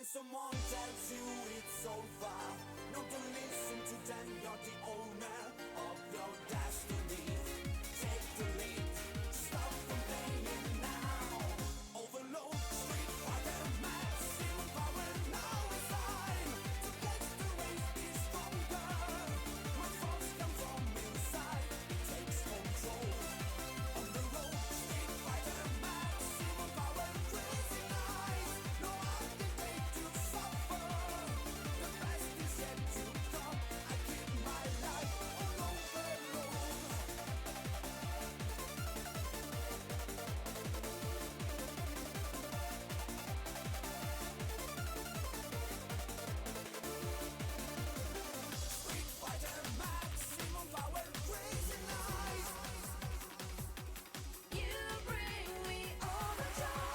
when someone tells you it's over, not to listen to them, you're the owner of your destiny. Take the lead, stop complaining now. Overload, street fighter, maximum power, now it's time to get the race be stronger. When force comes from inside, it takes control. On the road, street fighter, maximum power, crazy nights. No architect to suffer. The best is yet to come. I keep my life on overload. Street fighter, maximum power, crazy nights. You bring me overjoy.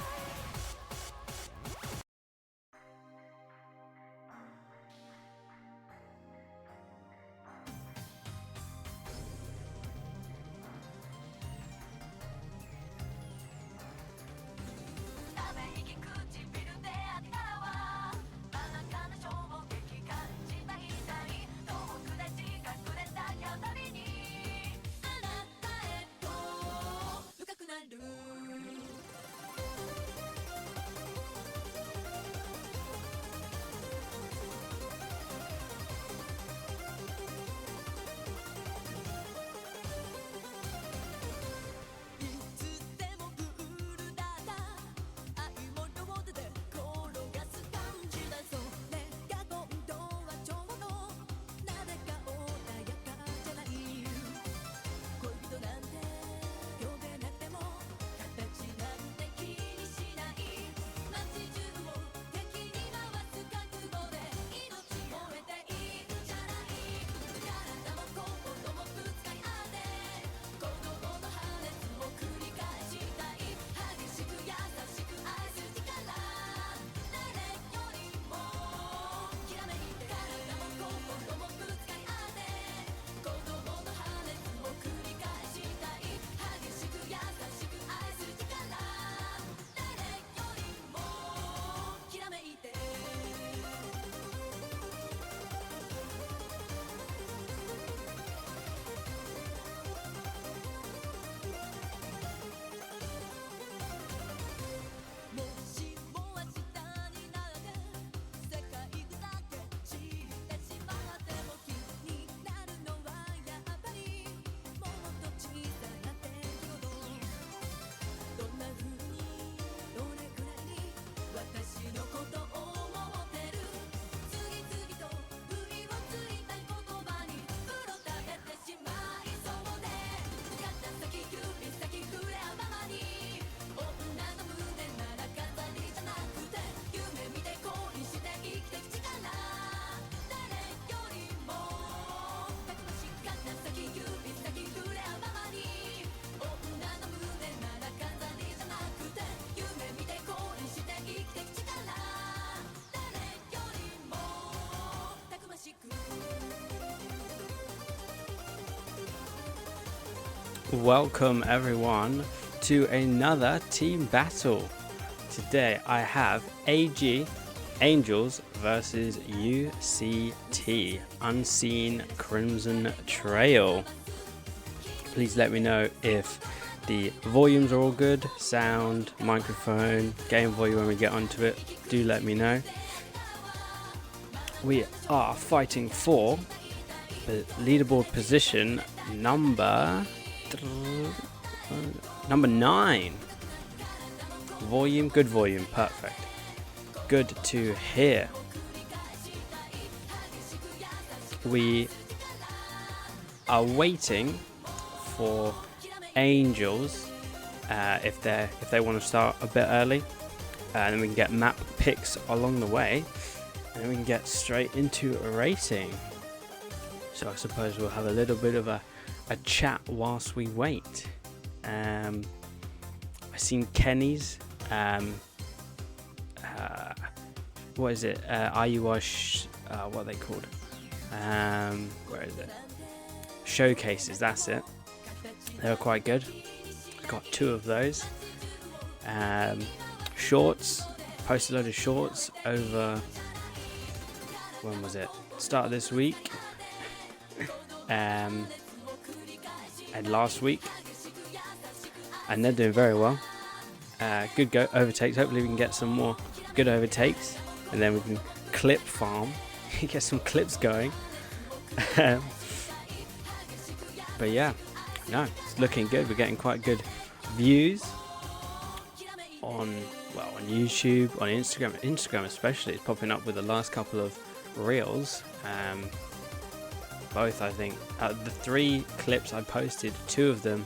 ため息唇で当てたわ真中な衝撃感じた痛い遠くで近くで抱き合うたびにあなたへと深くなるいつでもプールだった愛も両手で転がす感じだそれが今度はちょうどなぜか穏やかじゃない恋人なんて呼べなくても形なんて気にしない街中を敵に回す覚悟で命燃えていいんじゃない体も心もぶつかり合って子供の破裂を繰り返したい激しく優しく愛す力誰よりもきらめいて体も心もぶつかり合って子供の破裂を繰り返したい激しく優しく愛す力誰よりもきらめいてもしも明日になって世界だけ散ってしまっても気になるのはやっぱりもっと小さな出来事どんな風にどれくらいに私のことを思ってる次々と不意をついた言葉にうろたえてしまいそうで片先指先触れ合うままに女の胸なら飾りじゃなくて夢見て恋して生きてく力誰よりもたくましい片先指先触れ合うままに女の胸なら飾りじゃなくて夢見て恋して生きてく力誰よりもたくましく Welcome everyone to another team battle. Today I have AG Angels versus UCT Unseen Crimson Trail. Please let me know if the volumes are all good, sound, microphone, game volume when we get onto it. Do let me know. We are fighting for the leaderboard position number 9. Volume, good volume, perfect. Good to hear. We are waiting for Angels if they want to start a bit early, and then we can get map picks along the way, and then we can get straight into racing. So I suppose we'll have a little bit of a chat whilst we wait. I've seen Kenny's what is it? IUI what are they called? Where is it? Showcases, that's it. They were quite good. Got 2 of those. Shorts, posted a load of shorts over, when was it? Start of this week. And last week. And they're doing very well. Good overtakes. Hopefully we can get some more good overtakes. And then we can clip farm. Get some clips going. But yeah, no, it's looking good. We're getting quite good views on YouTube, on Instagram especially. It's popping up with the last couple of reels. Both, I think, the 3 clips I posted, 2 of them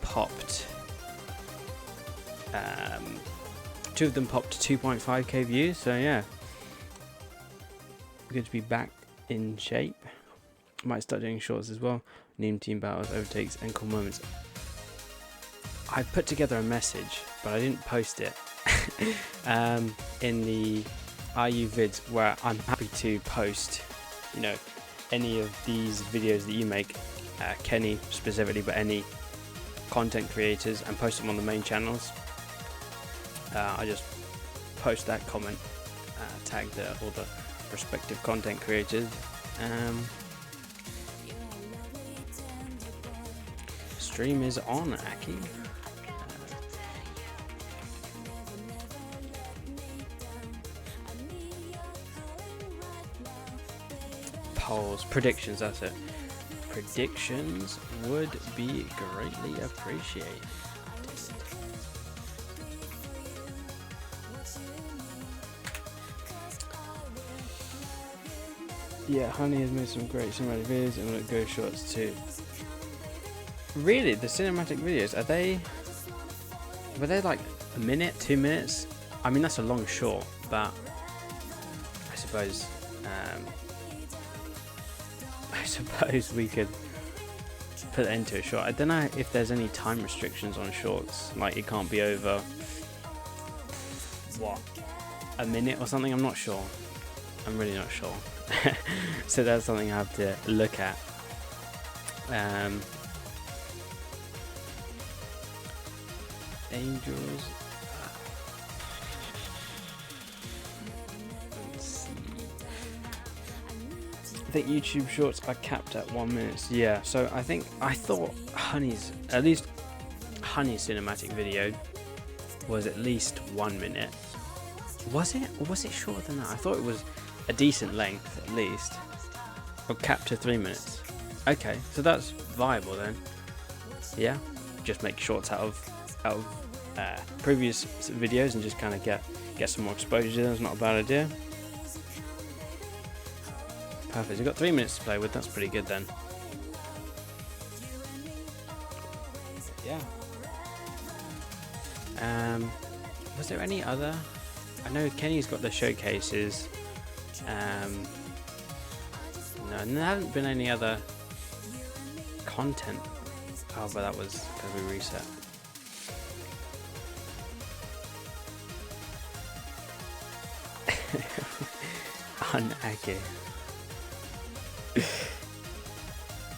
popped. 2 of them popped 2.5k views. So yeah, good to be back in shape. Might start doing shorts as well. Name team battles, overtakes, and cool moments. I put together a message, but I didn't post it in the IU vids, where I'm happy to post, any of these videos that you make, Kenny specifically, but any content creators, and post them on the main channels. I just post that comment, tag all the respective content creators. Stream is on, Aki. Polls, predictions, that's it. Predictions would be greatly appreciated. Yeah, Honey has made some great cinematic videos and will go shorts too. Really, the cinematic videos, were they like a minute, 2 minutes? I mean, that's a long short, but I suppose we could put it into a short. I don't know if there's any time restrictions on shorts, like it can't be over, what, a minute or something? I'm not sure. I'm really not sure. So that's something I have to look at. Angels. Let's see. I think YouTube shorts are capped at 1 minute. Yeah, so I thought Honey's cinematic video was at least 1 minute. Was it? Or was it shorter than that? I thought it was a decent length at least. Or capped to 3 minutes. Okay, so that's viable then. Yeah, just make shorts out of previous videos and just kind of get some more exposure. That's not a bad idea. Perfect. You've got 3 minutes to play with. That's pretty good then. Yeah. Was there any other? I know Kenny's got the showcases. No, there haven't been any other content. Oh, but that was going to be reset. Unaki.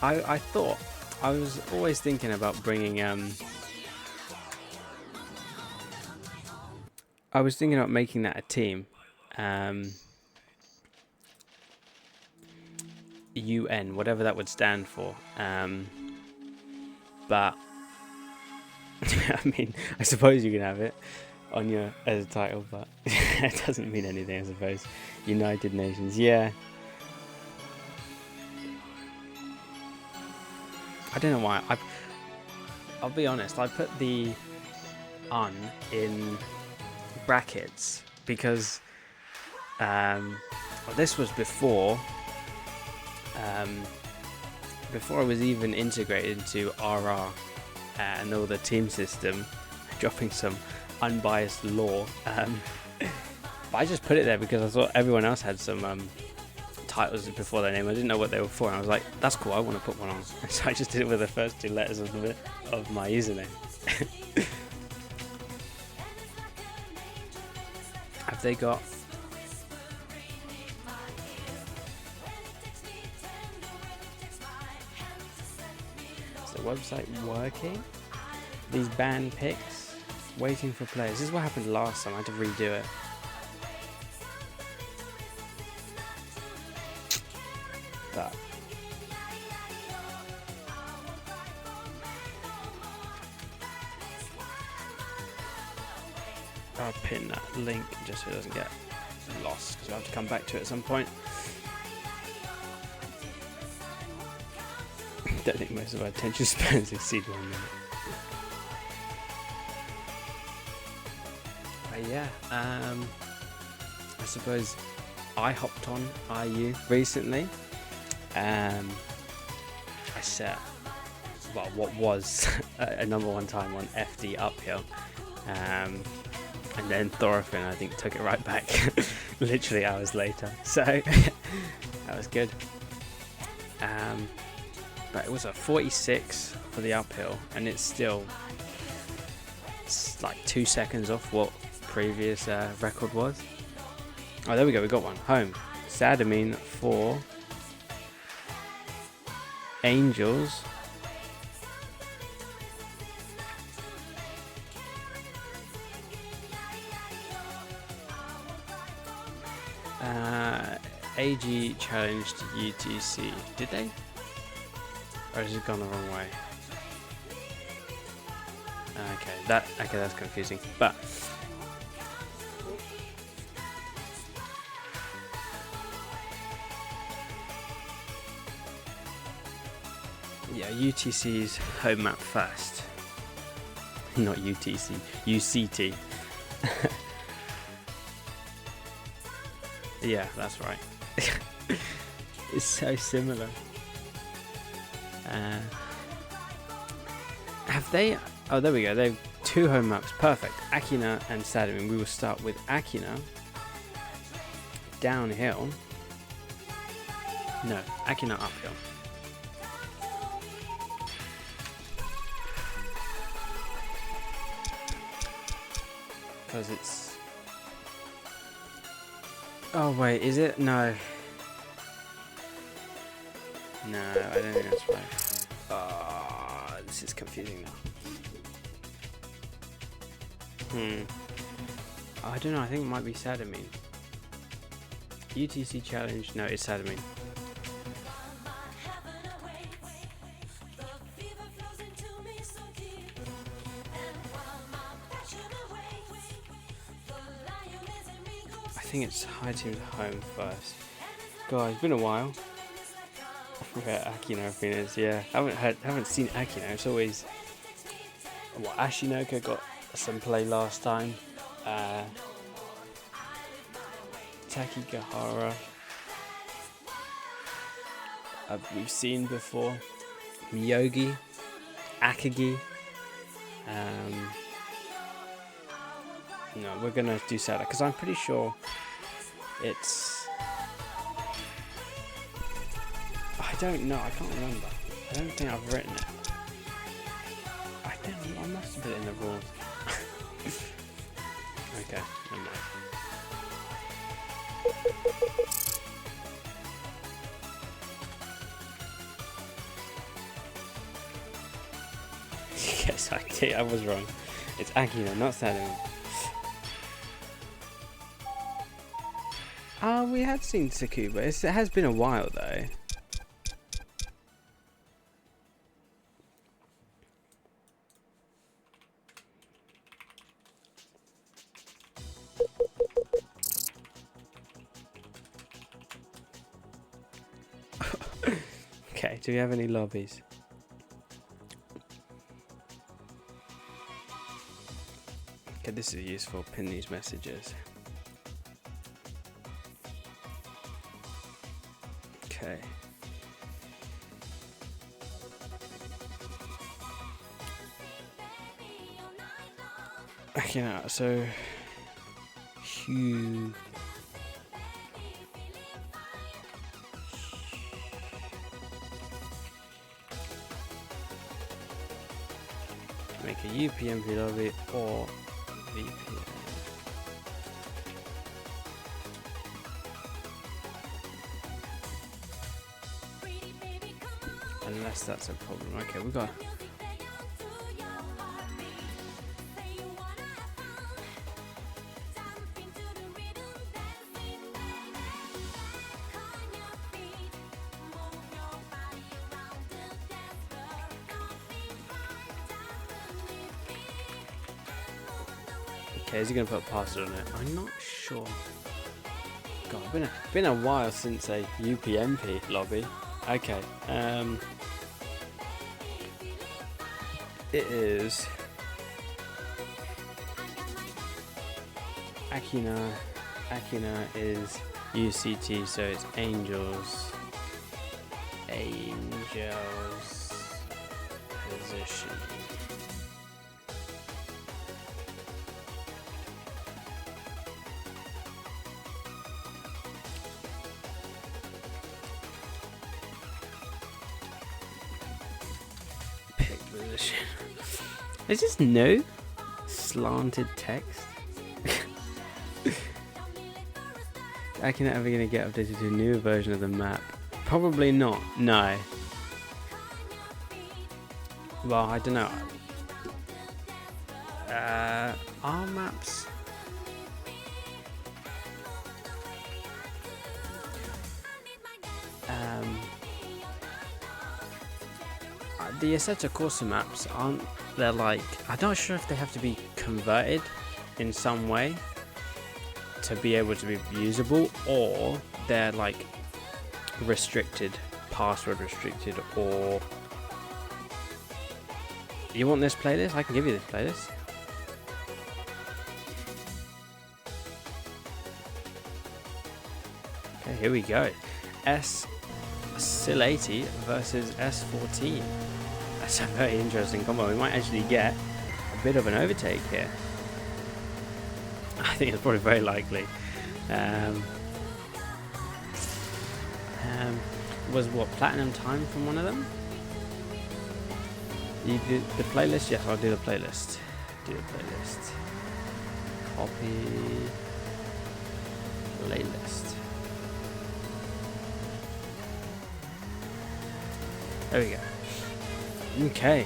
I thought, I was always thinking about bringing I was thinking about making that a team. UN, whatever that would stand for. But I mean, I suppose you can have it on your as a title, but it doesn't mean anything, I suppose. United Nations, yeah. I don't know why. I'll be honest. I put the "un" in brackets because this was before I was even integrated into RR and all the team system, dropping some unbiased lore. But I just put it there because I thought everyone else had some titles before their name. I didn't know what they were for, and I was like, that's cool, I want to put one on. So I just did it with the first 2 letters of my username. Have they got... Is the website working? These band picks? Waiting for players. This is what happened last time. I had to redo it. But I'll pin that link just so it doesn't get lost, because we'll have to come back to it at some point. Don't think most of our attention spans exceed 1 minute. But yeah, I suppose I hopped on IU recently. I set, well, what was a #1 time on FD Uphill. And then Thorfinn, I think, took it right back literally hours later. So that was good. But it was a 46 for the uphill, and it's like 2 seconds off what previous record was. Oh, there we go. We got one. Home. Sadamine for Angels. AG challenged UTC. Did they? Or has it gone the wrong way? Okay, that's confusing. But yeah, UTC's home map first. Not UTC, UCT. Yeah, that's right. It's so similar. Have they? Oh, there we go. They've 2 home maps. Perfect. Akina and Sadamine. We will start with Akina Downhill. No, Akina Uphill. Because it's... Oh wait, is it? No. No, I don't think that's right. Oh, this is confusing now. I don't know, I think it might be Sadamine. UTC challenge, no, it's Sadamine. I think it's High Team's home first. God, it's been a while. Where Akina is, yeah. Haven't seen Akina. It's always Ashinoka got some play last time. Takigahara we've seen before. Miyogi, Akagi. No, we're gonna do Sada because I'm pretty sure it's. I don't know. I can't remember. I don't think I've written it. I don't know. I must have put it in the rules. Okay, never mind. Yes, I was wrong. It's Akina, not Sadamine. We had seen Tsukuba. It has been a while though. Okay, do we have any lobbies? Okay, this is useful. Pin these messages. Okay. Okay, now, so Hugh. Make a UPnP lobby or VPN. Unless that's a problem. Okay, we got. Okay, is he going to put password on it? I'm not sure. God, been a while since a UPMP lobby. Okay, it is Akina. Akina is UCT, so it's Angels. Angels position. Pick position. Is this new? Slanted text? Akina ever going to get updated to a newer version of the map? Probably not, no. Well, I don't know. Our maps? The Assetto Corsa maps aren't, they're like, I'm not sure if they have to be converted in some way to be able to be usable, or they're like restricted, password restricted, or you want this playlist? I can give you this playlist. Okay, here we go. S-Silati versus S14. That's a very interesting combo. We might actually get a bit of an overtake here. I think it's probably very likely. Was what, platinum time from one of them? You do the playlist? Yes, I'll do the playlist. Do the playlist. Copy playlist. There we go. Okay,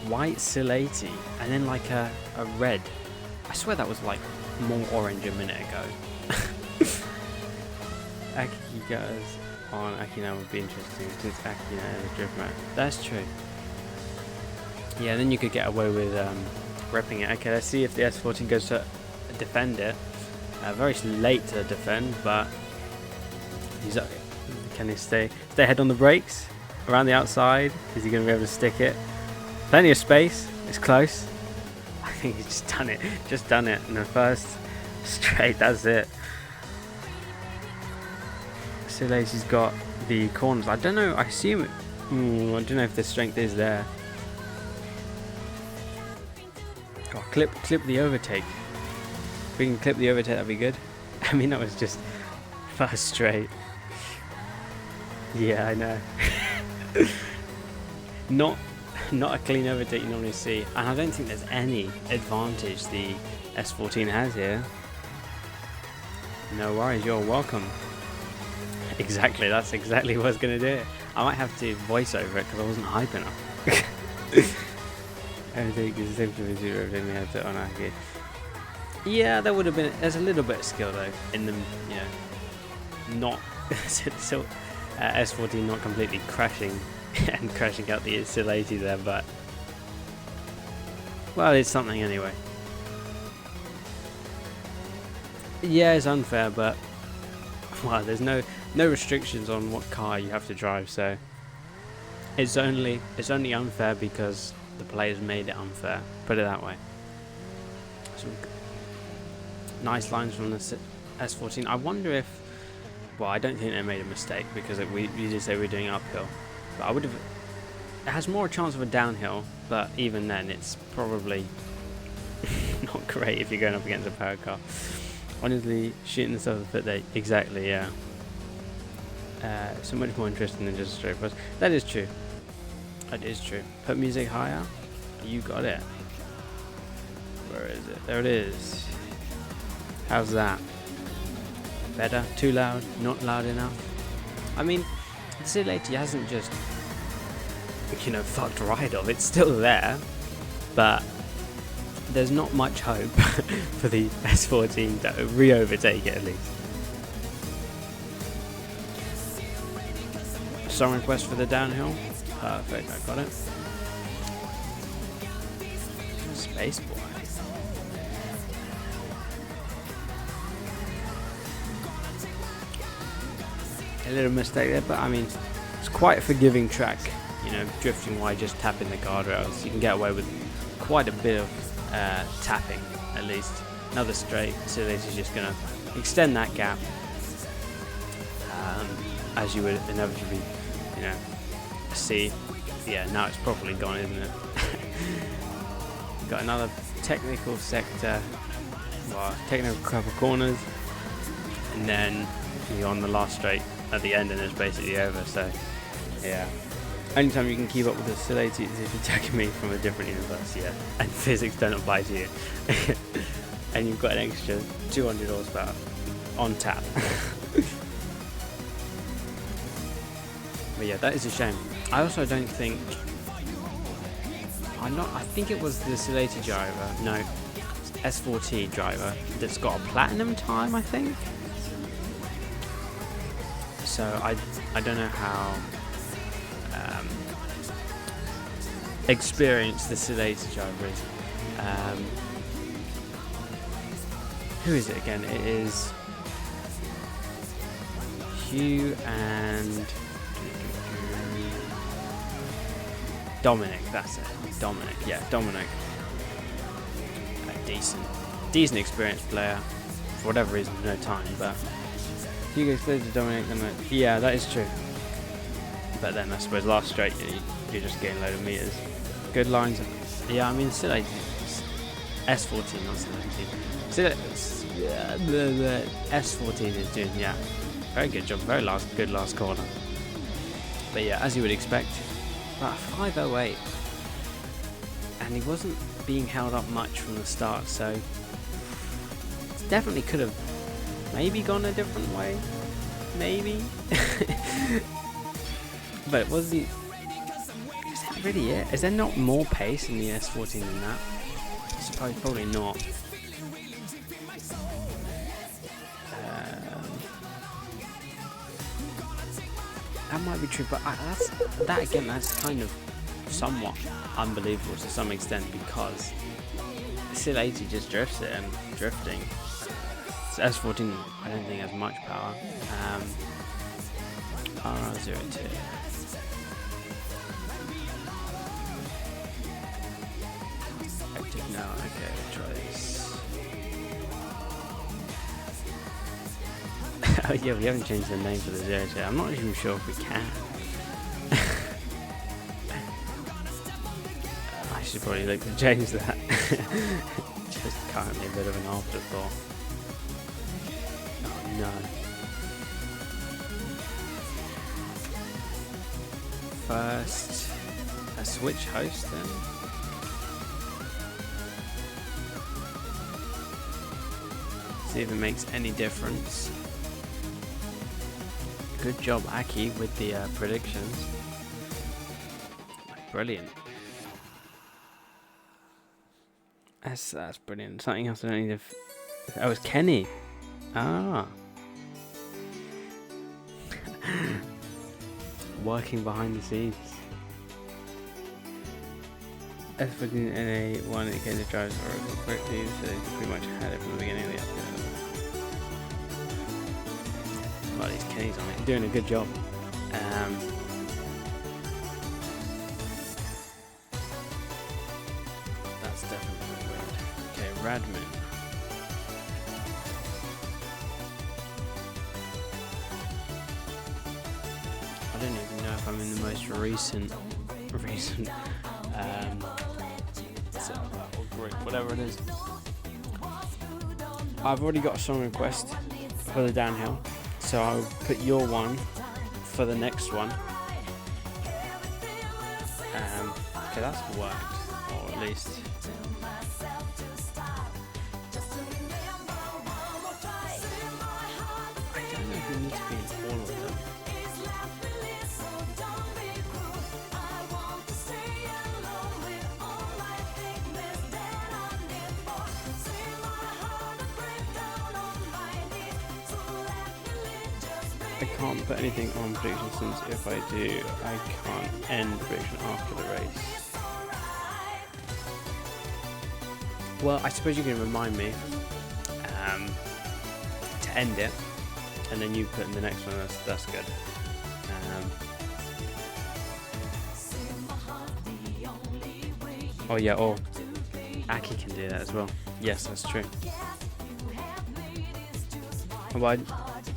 white Silati, and then like a red. I swear that was like more orange a minute ago. Aki goes on Akina would be interesting since Akina is a drift map. That's true. Yeah, then you could get away with repping it. Okay, let's see if the S14 goes to defend it. Very late to defend, but he's okay. Can he stay ahead on the brakes? Around the outside, is he going to be able to stick it? Plenty of space, it's close. I think he's just done it in the first straight, that's it. Silati's got the corners, I don't know, I assume, I don't know if the strength is there. God, clip the overtake. If we can clip the overtake, that'd be good. I mean, that was just first straight. Yeah, I know. Not a clean overtake you normally see, and I don't think there's any advantage the S14 has here. No worries, you're welcome. Exactly, that's exactly what's going to do it. I might have to voice over it because I wasn't hype enough. Everything is the same to me, everything we had to on Aki. Yeah, there would have been, there's a little bit of skill though in them, you know, not so S14 not completely crashing and crashing out the Silati there, but well, it's something anyway. Yeah, it's unfair, but well, there's no restrictions on what car you have to drive, so it's only unfair because the players made it unfair. Put it that way. Some nice lines from the S14. I wonder if, well, I don't think they made a mistake because we did say we're doing uphill, but I would have. It has more chance of a downhill, but even then, it's probably not great if you're going up against a power car. Honestly, shooting themselves in the foot, they exactly, yeah. So much more interesting than just a straight pass. That is true. That is true. Put music higher. You got it. Where is it? There it is. How's that? Better? Too loud? Not loud enough? I mean, the Silati hasn't just, you know, fucked right off. It's still there, but there's not much hope for the S14 to re-overtake it at least. Song request for the downhill. Perfect, I got it. Space boy. a little mistake there, but I mean, it's quite a forgiving track. You know, drifting while just tapping the guardrails, you can get away with quite a bit of tapping at least. Another straight, so this is just going to extend that gap, as you would inevitably, you know, see. Yeah, now it's properly gone, isn't it? Got another technical sector, well, technical couple corners, and then you're on the last straight at the end, and it's basically over. So, yeah. Only time you can keep up with the Sadamine is if you're taking me from a different universe, yeah, and physics don't apply to you. And you've got an extra 200 horsepower on tap. But yeah, that is a shame. I also don't think... I think it was the Sadamine driver, no, S14 driver, that's got a platinum time, I think. So I don't know how experienced the Sadamine driver is. Who is it again? It is Hugh and Dominic. That's it. Dominic. Yeah, Dominic. A decent experienced player. For whatever reason, no time. But Hugh goes through to Dominic, and yeah, that is true. But then I suppose last straight, you're just getting a load of meters. Good lines. Yeah, I mean, still S14, not Sadamine. The S14 is doing, yeah, very good job, good last corner. But yeah, as you would expect, about 5:08, and he wasn't being held up much from the start, so it definitely could have maybe gone a different way, maybe. But was he? Is that really it? Is there not more pace in the S14 than that? I suppose probably not. That might be true, but that's kind of somewhat unbelievable to some extent, because Sadamine just drifts it, and drifting. S14, I don't think has much power. RR02. Active now. Okay, let's try this. Oh yeah, we haven't changed the name for the 0 yet. I'm not even sure if we can. I should probably look to change that. Just currently a bit of an afterthought. Oh no. First, a switch host then. See if it makes any difference. Good job, Aki, with the predictions. Brilliant. That's brilliant. Something else I don't need to... Oh, it's Kenny. Ah. Working behind the scenes. F14 NA1 indicated the drives Oracle correctly, so they pretty much had it from the beginning of the episode. Well, these Kenny's on it, doing a good job. That's definitely weird. Okay, Radman. I don't even know if I'm in the most recent group, whatever it is. I've already got a song request for the downhill, so I'll put your one for the next one. Okay, that's worked, or at least. I don't know if we need to be in all of them. I can't put anything on prediction, since if I do, I can't end prediction after the race. Well, I suppose you can remind me to end it, and then you put in the next one. That's good. Oh yeah, or Aki can do that as well. Yes, that's true. Well,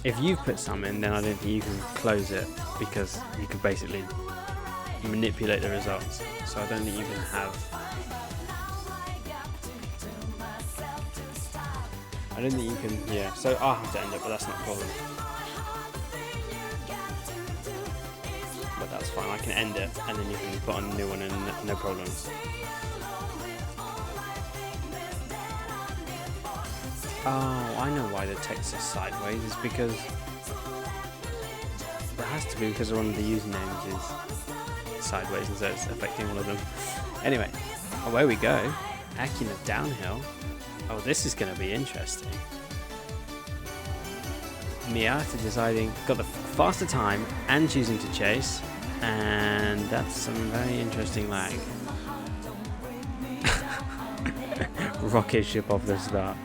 if you've put some in, then I don't think you can close it, because you could basically manipulate the results. So I don't think you can have. I don't think you can. Yeah. So I'll have to end it, but that's not a problem. But that's fine. I can end it, and then you can put on a new one, and no problems. Oh, I know why the text is sideways. It's because it has to be because one of the usernames is sideways, and so it's affecting all of them. Anyway, away we go. Akina Downhill. Oh, this is going to be interesting. Miyata deciding, got the faster time and choosing to chase, and that's some very interesting lag. Rocket ship off the start.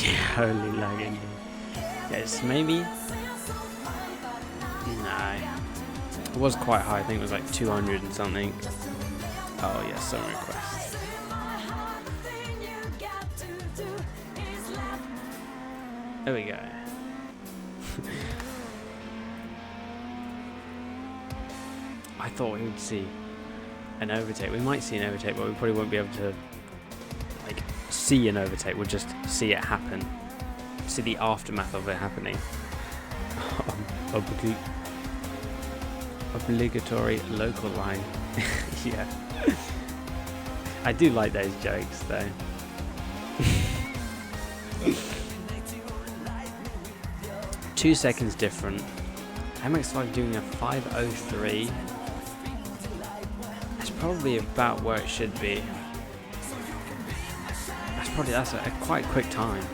Yeah, holy lagging. Yes, maybe. No, it was quite high. I think it was like 200 and something. Oh yeah, song request. There we go. I thought we would see an overtake. We might see an overtake, but we probably won't be able to like see an overtake. We'll just see it happen. See the aftermath of it happening. Obligatory local line. Yeah. I do like those jokes though. Two seconds different. MX5 doing a 5:03. That's probably about where it should be. That's a quite quick time.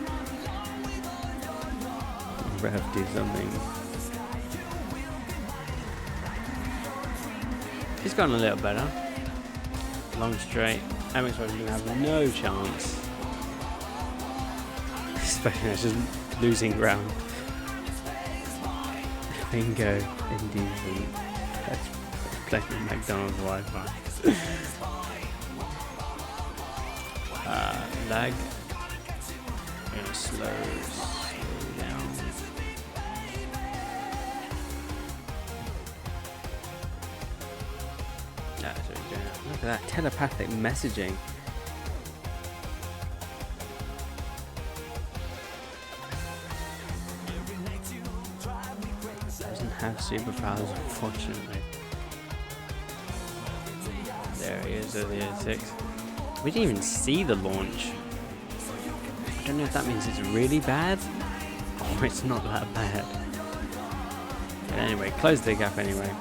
Rev do something. It's gotten a little better. Long straight. MX5 is going to have no chance. Especially it's just losing ground. Bingo, indecent. That's playing McDonald's Wi-Fi. Lag. I'm gonna slow down. That's what we're doing. Look at that telepathic messaging. Doesn't have superpowers, unfortunately. There he is at the 86. We didn't even see the launch. I don't know if that means it's really bad or it's not that bad. But anyway, close the gap anyway.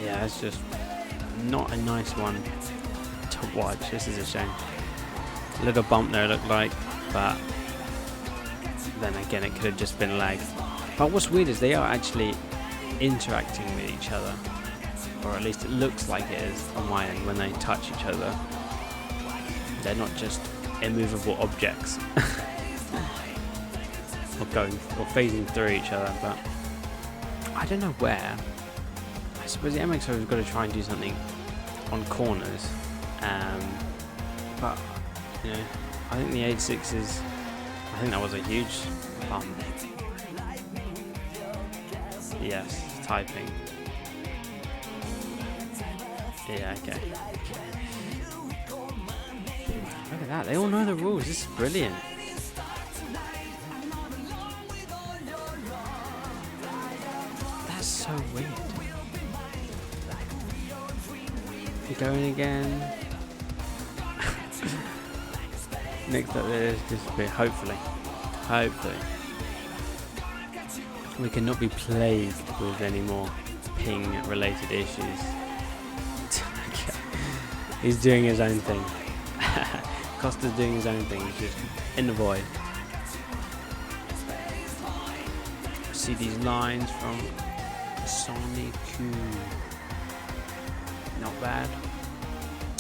Yeah, it's just not a nice one to watch. This is a shame. A little bump there, it looked like, but then again, it could have just been lag. But what's weird is they are actually interacting with each other, or at least it looks like it is on my end when they touch each other. They're not just immovable objects or phasing through each other. But I don't know where. I suppose the MX5 has got to try and do something on corners, but you know, I think the 86 is. I think that was a huge bump. Yes, typing. Yeah, okay. Look at that, they all know the rules. This is brilliant. That's so weird. Going again. Next up there is disappear. Hopefully. We cannot be plagued with any more ping related issues. He's doing his own thing. Costa's doing his own thing. He's just in the void. See these lines from Sonic. bad.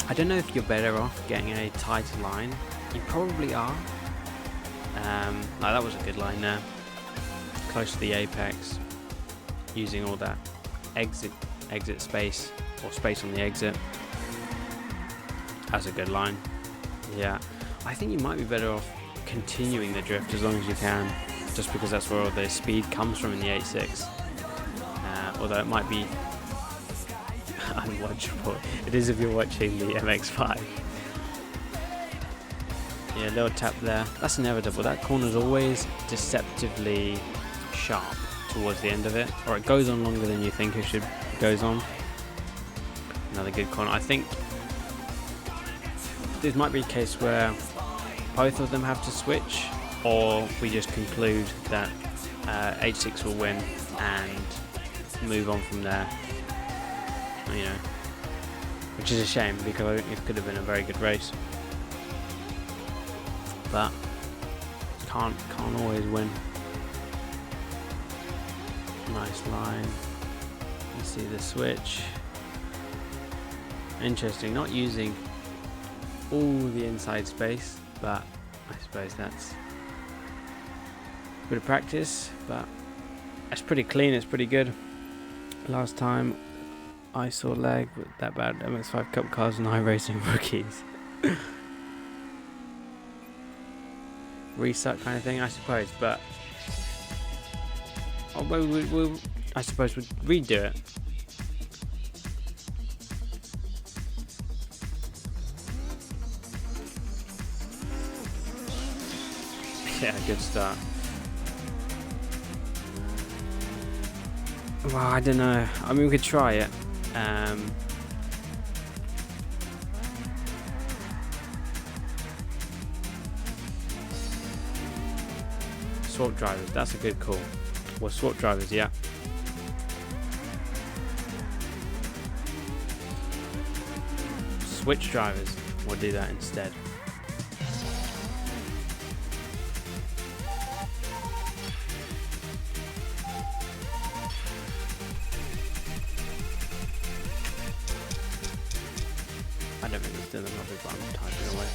I don't know if you're better off getting a tighter line. You probably are. That was a good line there. Close to the apex. Using all that exit space, or space on the exit. That's a good line. Yeah. I think you might be better off continuing the drift as long as you can. Just because that's where all the speed comes from in the 8.6. Although it might be unwatchable. It is if you're watching the MX-5. Yeah, little tap there. That's inevitable. That corner's always deceptively sharp towards the end of it, or it goes on longer than you think it goes on. Another good corner. I think this might be a case where both of them have to switch, or we just conclude that H6 will win and move on from there. You know, which is a shame because it could have been a very good race, but can't always win. Nice line. You see the switch. Interesting, not using all the inside space, but I suppose that's a bit of practice, but it's pretty clean, it's pretty good. Last time I saw lag with that bad MX-5 Cup cars and iRacing rookies. Resuck kind of thing, I suppose, but I suppose we'd redo it. Yeah, good start. Well, I don't know. I mean, we could try it. Swap drivers, that's a good call. Well, swap drivers, yeah. Switch drivers, we'll do that instead. I don't think it's doing the lobby, but I'm typing away.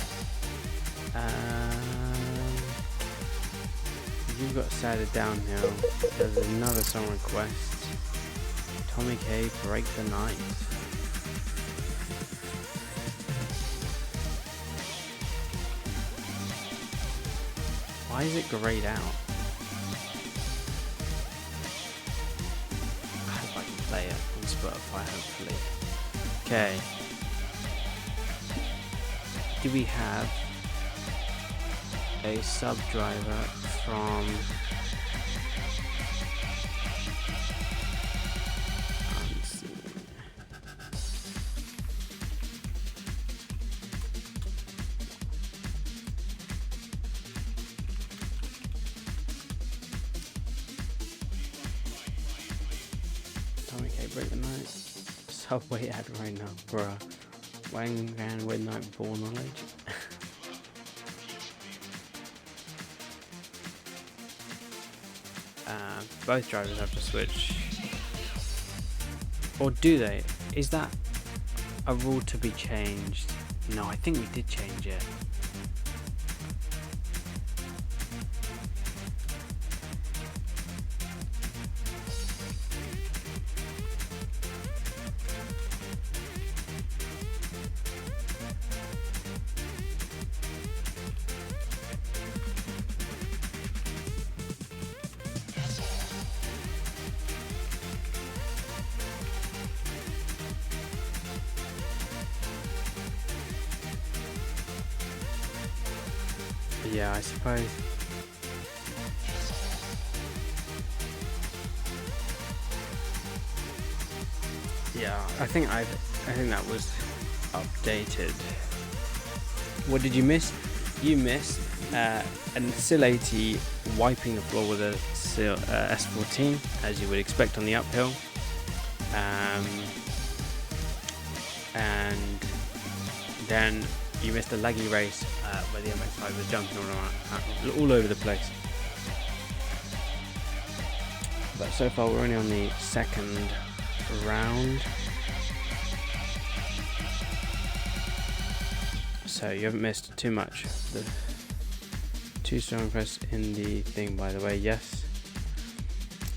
You've got Sadamine Downhill. There's another song request. Tommy K, Break the Night. Why is it grayed out? I hope I can play it on Spotify, hopefully. Okay. Do we have a sub driver from Tommy K, Break the Night. Subway ad right now, bruh. Wang Gan Midnight Ball Knowledge. Both drivers have to switch. Or do they? Is that a rule to be changed? No, I think we did change it. Yeah, I suppose. Yeah, I think that was updated. What did you miss? You missed an Sil 80 wiping the floor with a S14, as you would expect on the uphill. And then you missed a laggy race where the MX-5 was jumping all over the place. But so far we're only on the second round. So you haven't missed too much. The 2 strong requests in the thing, by the way. Yes,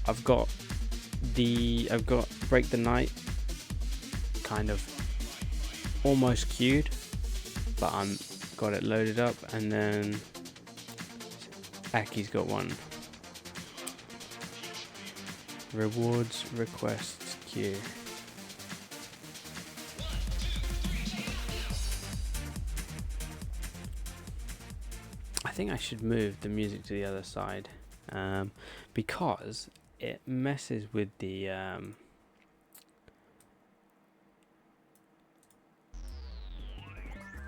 I've got Break the Night kind of almost queued, but I'm got it loaded up, and then Aki's got one. Rewards requests queue. I think I should move the music to the other side, because it messes with the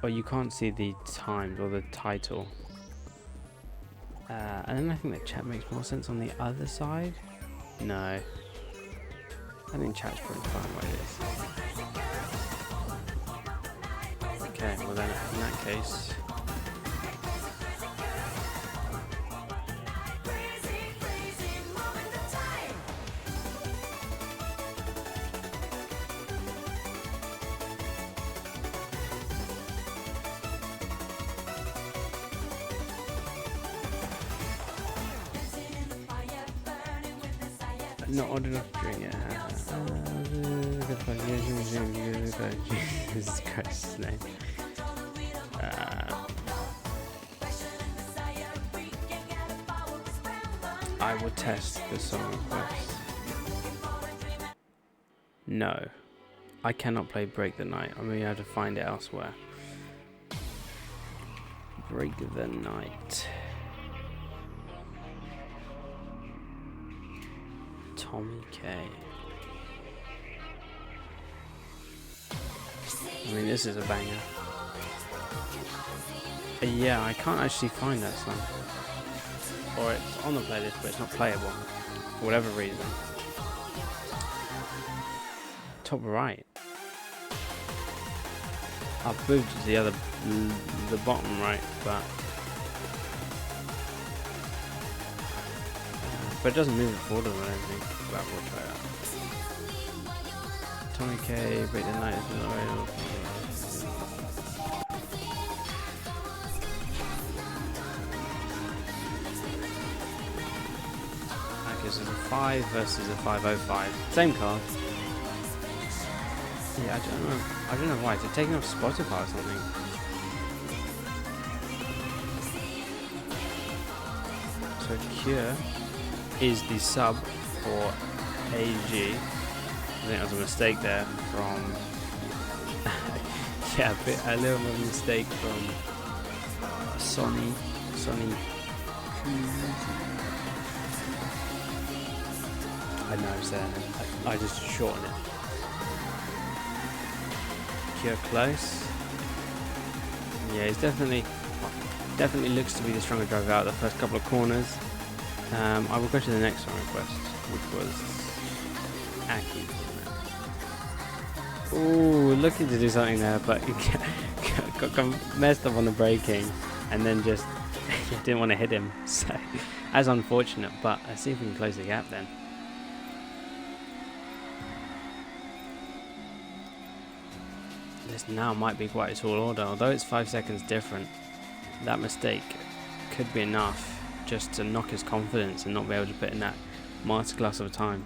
you can't see the times or the title, and then I think that chat makes more sense on the other side. No, I think chat's pretty fine like this. Okay, well then in that case, not old enough to drink it. Jesus Christ's name. I will test the song request. No, I cannot play Break the Night. I'm going to have to find it elsewhere. Break the Night. Tommy K. I mean, this is a banger. Yeah, I can't actually find that song. Or it's on the playlist, but it's not playable for whatever reason. Top right. I've moved to the bottom right, but it doesn't move it forward, I don't think. But we'll try that. Tommy K, Break the Night is not available. Okay, so it's a 5 versus a 505. Same card. Yeah, I don't know why. Is it taking off Spotify or something? So Cure is the sub for AG. I think that was a mistake there from yeah, a little bit of a mistake from Sonny. I know I'm saying it. I just shorten it. Cure close. Yeah, he's definitely looks to be the stronger driver out of the first couple of corners. I will go to the next song request, which was Aki. Ooh, looking to do something there, but got messed up on the braking, and then just didn't want to hit him. So, as unfortunate. But let's see if we can close the gap then. This now might be quite a tall order, although it's 5 seconds different. That mistake could be enough just to knock his confidence and not be able to put in that masterclass of a time.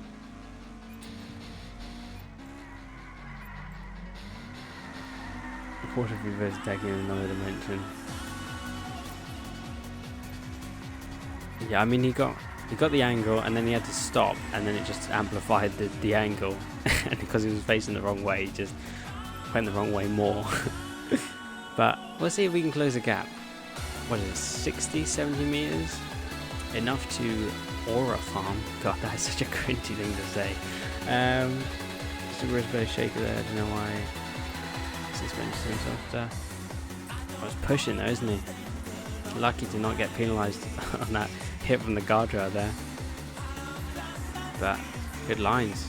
What if we was taking in another dimension? Yeah, I mean he got the angle, and then he had to stop, and then it just amplified the angle, and because he was facing the wrong way, he just went the wrong way more. But we'll see if we can close the gap. What is it, 60, 70 meters? Enough to aura farm. God, that's such a cringy thing to say. Super Raspberry Shaker there, I don't know why. Suspension softer. I was pushing though, isn't he? Lucky to not get penalised on that hit from the guardrail there. But good lines.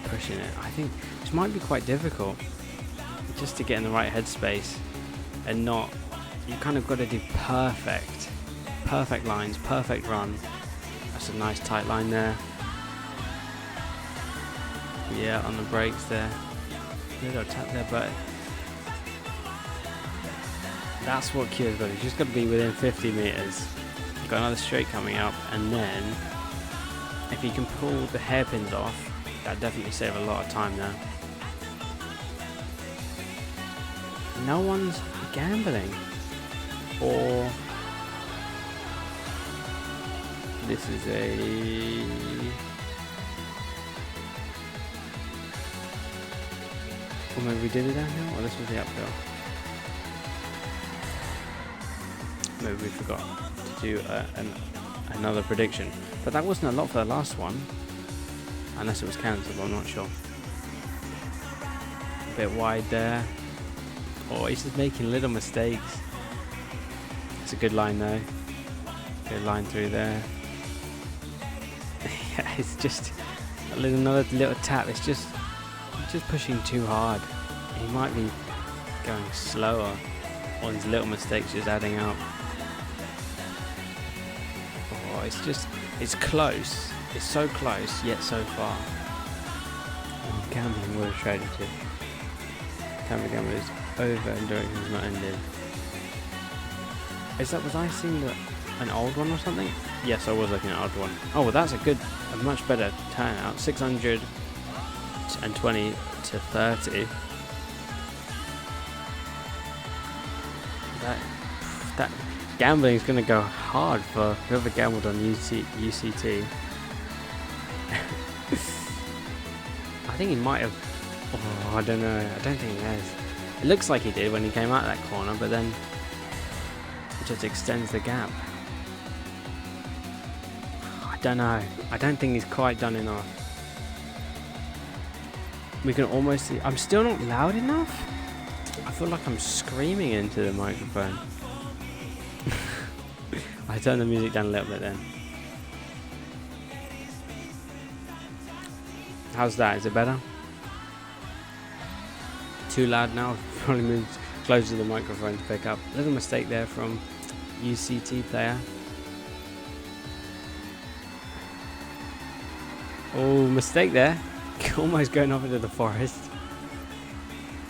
Pushing it. I think this might be quite difficult, just to get in the right headspace and not. You kind of got to do perfect lines, perfect run. That's a nice tight line there. Yeah, on the brakes there. Little tap there, but That's what Kyo's got. He's just got to be within 50 meters. Got another straight coming up, and then if he can pull the hairpins off, that definitely save a lot of time there. No one's gambling, or this is a or maybe we did it downhill, or this was the uphill. Maybe we forgot to do another prediction, but that wasn't a lot for the last one, unless it was cancelled. I'm not sure. A bit wide there. Oh, he's just making little mistakes. It's a good line though. Good line through there. Yeah, it's just another little tap. It's just pushing too hard. He might be going slower. All these little mistakes just adding up. Oh, it's close. It's so close, yet so far. Oh, gambling would have traded to. Gambling is over and direction's not ended. Was I seeing an old one or something? Yes, I was looking at an old one. Oh, well, that's a much better turnout. 620 to 30. That gambling is going to go hard for whoever gambled on UCT. I think he might have. Oh, I don't know. I don't think he has. It looks like he did when he came out of that corner, but then it just extends the gap. I don't know. I don't think he's quite done enough. We can almost see. I'm still not loud enough. I feel like I'm screaming into the microphone. I turned the music down a little bit then. How's that? Is it better? Too loud now? Probably moved closer to the microphone to pick up. Little mistake there from UCT player. Oh, mistake there. Almost going off into the forest.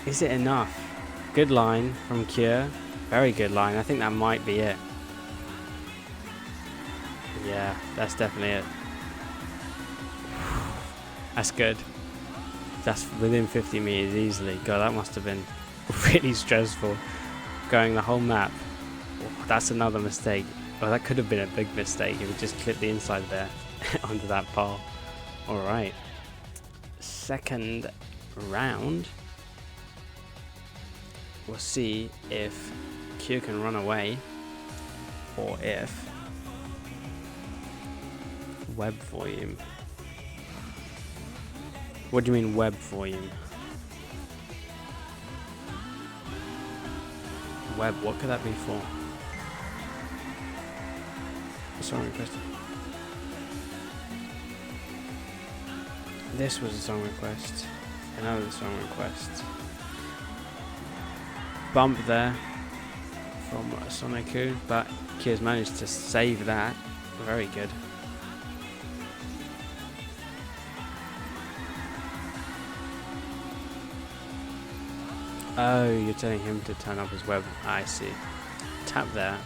Is it enough? Good line from Cure. Very good line. I think that might be it. Yeah, that's definitely it. That's good. That's within 50 meters easily. God, that must have been really stressful. Going the whole map. Oh, that's another mistake. Well, that could have been a big mistake if it just clipped the inside there onto that pole. Alright. Second round. We'll see if Q can run away or if web volume. What do you mean web volume? Web, what could that be for? Song request. This was a song request. Another song request. Bump there from Soniku, but Kyo's managed to save that. Very good. Oh, you're telling him to turn up his web. I see. Tap there.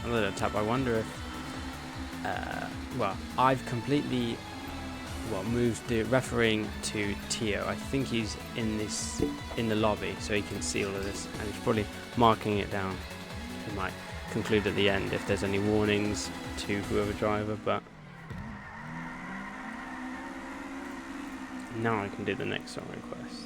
A little tap. I wonder if... well, I've completely... moved the refereeing to Tio. I think he's in the lobby, so he can see all of this, and he's probably marking it down. He might conclude at the end if there's any warnings to whoever driver, but now I can do the next song request.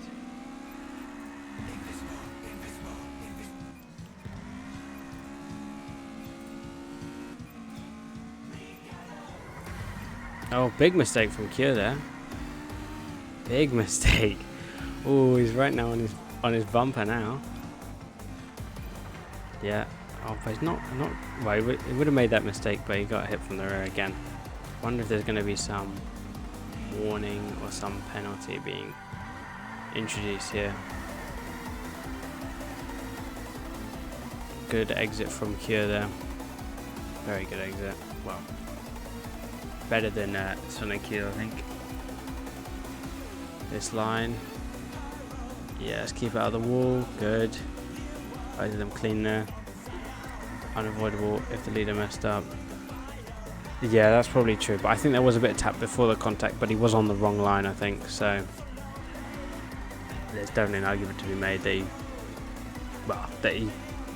Oh, big mistake from Kyo there. Big mistake. Oh, he's right now on his bumper now. Yeah. Oh, but he's not. Well, he would have made that mistake, but he got hit from the rear again. Wonder if there's going to be some warning or some penalty being introduced here. Good exit from Kyo there. Very good exit. Well, better than Sonic Q, I think. This line. Yeah, let's keep it out of the wall. Good. Both of them clean there. unavoidable if the leader messed up. Yeah, that's probably true, but I think there was a bit of tap before the contact, but he was on the wrong line, I think, so there's definitely an argument to be made that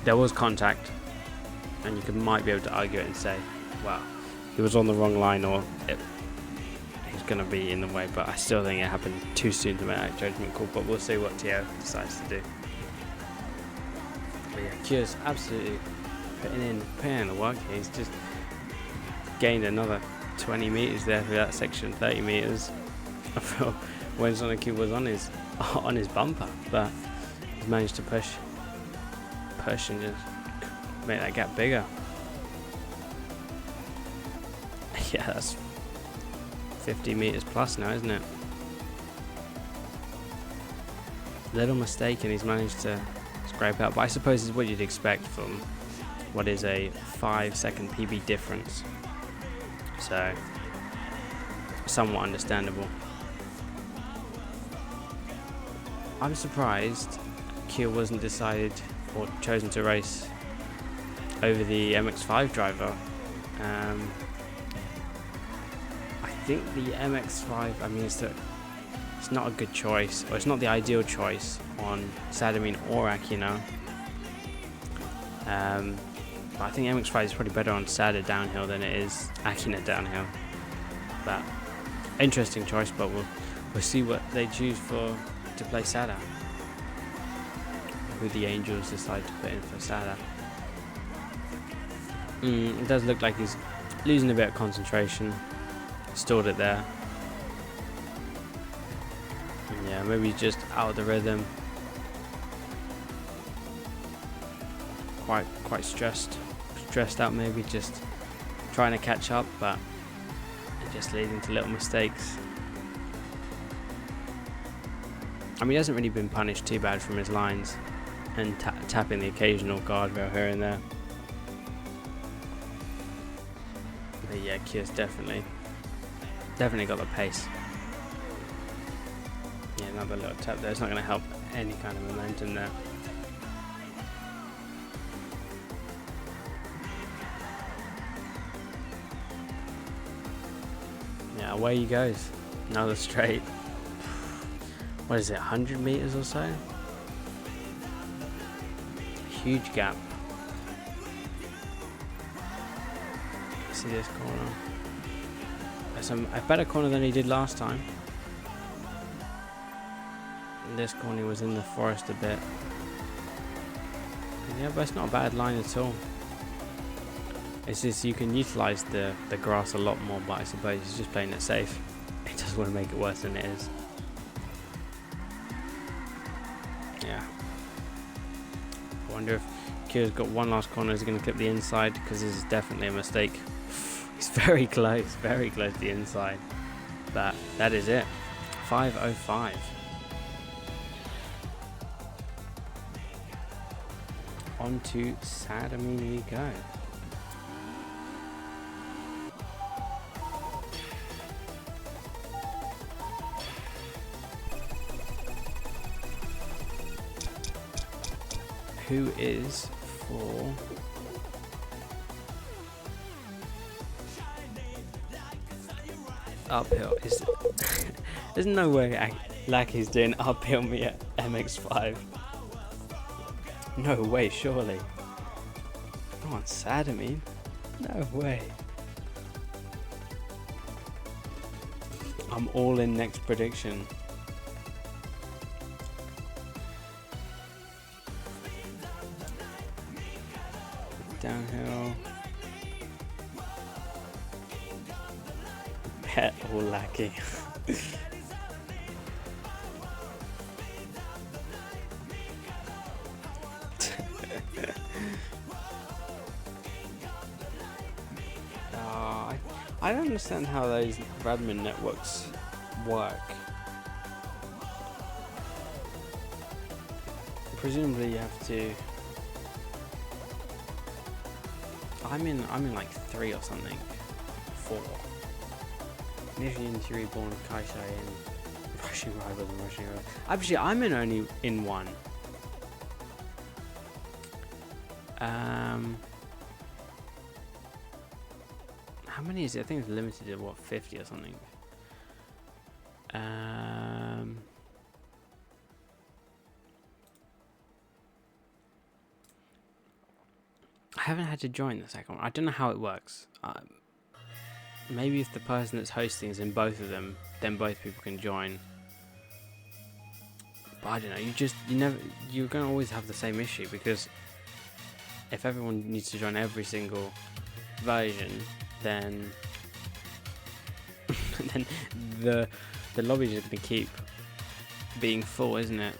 there was contact, and you might be able to argue it and say, well, he was on the wrong line, or he's going to be in the way, but I still think it happened too soon to make that judgment call, but we'll see what Tio decides to do. But yeah, Kyo's absolutely putting in the work here. He's just gained another 20 meters there for that section, 30 meters. I feel when Sonic was on his bumper, but he's managed to push and just make that gap bigger. Yeah, that's 50 meters plus now, isn't it? Little mistake, and he's managed to scrape out, but I suppose it's what you'd expect from what is a 5-second PB difference. So, somewhat understandable. I'm surprised Kia wasn't decided or chosen to race over the MX-5 driver. I think the MX-5, I mean, it's not a good choice, or it's not the ideal choice on Sadamine or Akina. But I think MX-5 is probably better on Sadamine Downhill than it is Akina Downhill. But interesting choice, but we'll see what they choose to play Sada. Who the Angels decide to put in for Sada. It does look like he's losing a bit of concentration. Stored it there. And yeah, maybe he's just out of the rhythm. Quite stressed out, maybe just trying to catch up, but just leading to little mistakes. I mean, he hasn't really been punished too bad from his lines and tapping the occasional guardrail here and there. But yeah, Kia's definitely got the pace. Yeah, another little tap there. It's not going to help any kind of momentum there. Yeah, away he goes. Another straight. What is it, 100 meters or so? Huge gap. See this corner. That's a better corner than he did last time. In this corner he was in the forest a bit. Yeah, but it's not a bad line at all. It's just you can utilise the grass a lot more, but I suppose he's just playing it safe. He doesn't want to make it worse than it is. Yeah. I wonder if Kyo's got one last corner. Is he going to clip the inside? Because this is definitely a mistake. He's very close to the inside. But that is it. 5:05. On to Sadamine we go. Who is for Uphill? There's no way Lackey's doing uphill me at MX-5. No way, surely. Come on, Sadamine. No way. I'm all in next prediction. Downhill. Bet or Lackey. I don't understand how those Radman networks work. Presumably you have to. I'm in like 3 or something. 4. Initially in Theory Born, Kaishai and Rushing Rivals and Rushing Rivals. Actually, I'm only in 1. How many is it? I think it's limited to what, 50 or something. I haven't had to join the second one. I don't know how it works. Maybe if the person that's hosting is in both of them, then both people can join. But I don't know. You're going to always have the same issue, because if everyone needs to join every single version, then then the lobby is just going to keep being full, isn't it?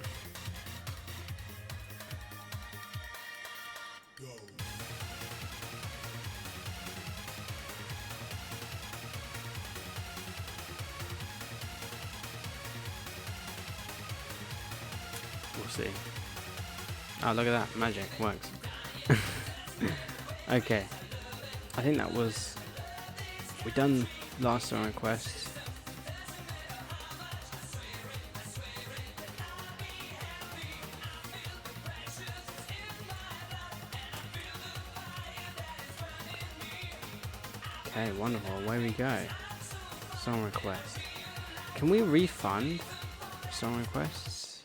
We'll see. Oh, look at that. Magic works. Okay. I think that was... We've done last song requests. Okay, wonderful. Away we go. Song request. Can we refund song requests?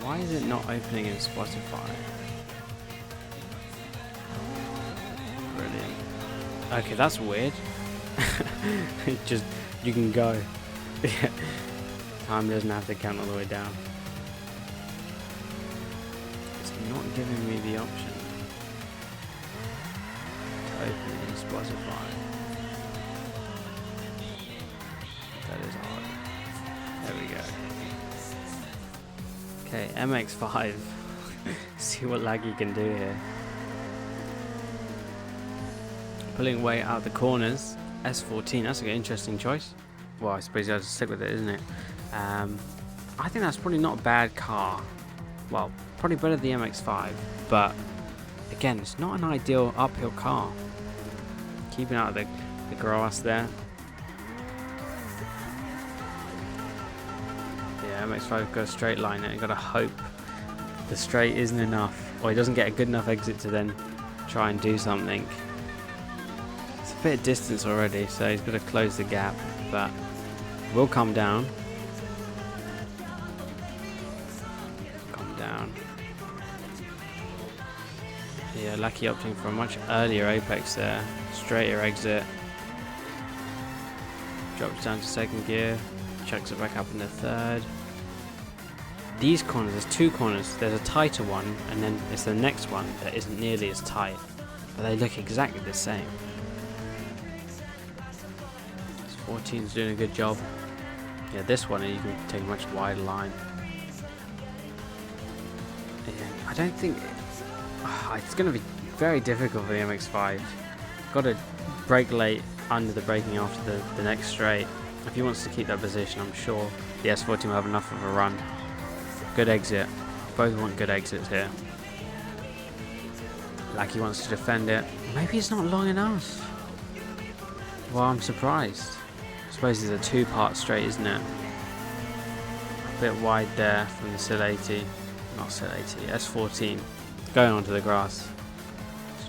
Why is it not opening in Spotify? Brilliant. Okay, that's weird. Just, you can go. Time doesn't have to count all the way down. It's not giving me the option to open it in Spotify. That is odd. There we go. Okay, MX5. See what lag you can do here. Pulling weight out the corners. S14, that's an interesting choice. Well, I suppose you have to stick with it, isn't it? I think that's probably not a bad car. Well, probably better than the MX5, but again, it's not an ideal uphill car. Keeping out of the grass there. Yeah, MX5 got a straight line and you gotta hope the straight isn't enough, or he doesn't get a good enough exit to then try and do something. It's a bit of distance already, so he's got to close the gap, but we'll come down. Come down. Yeah, lucky opting for a much earlier apex there. Straighter exit. Drops down to second gear. Chucks it back up in the third. These corners, there's two corners. There's a tighter one, and then it's the next one that isn't nearly as tight. But they look exactly the same. 14's doing a good job. Yeah, this one you can take a much wider line. Yeah, I don't think... it's going to be very difficult for the MX-5. Got to brake late under the braking after the next straight. If he wants to keep that position, I'm sure the S14 will have enough of a run. Good exit. Both want good exits here. Like he wants to defend it. Maybe it's not long enough. Well, I'm surprised. I suppose it's a two-part straight, isn't it? A bit wide there from the Sil 80. Not Sil 80, S14. Going onto the grass.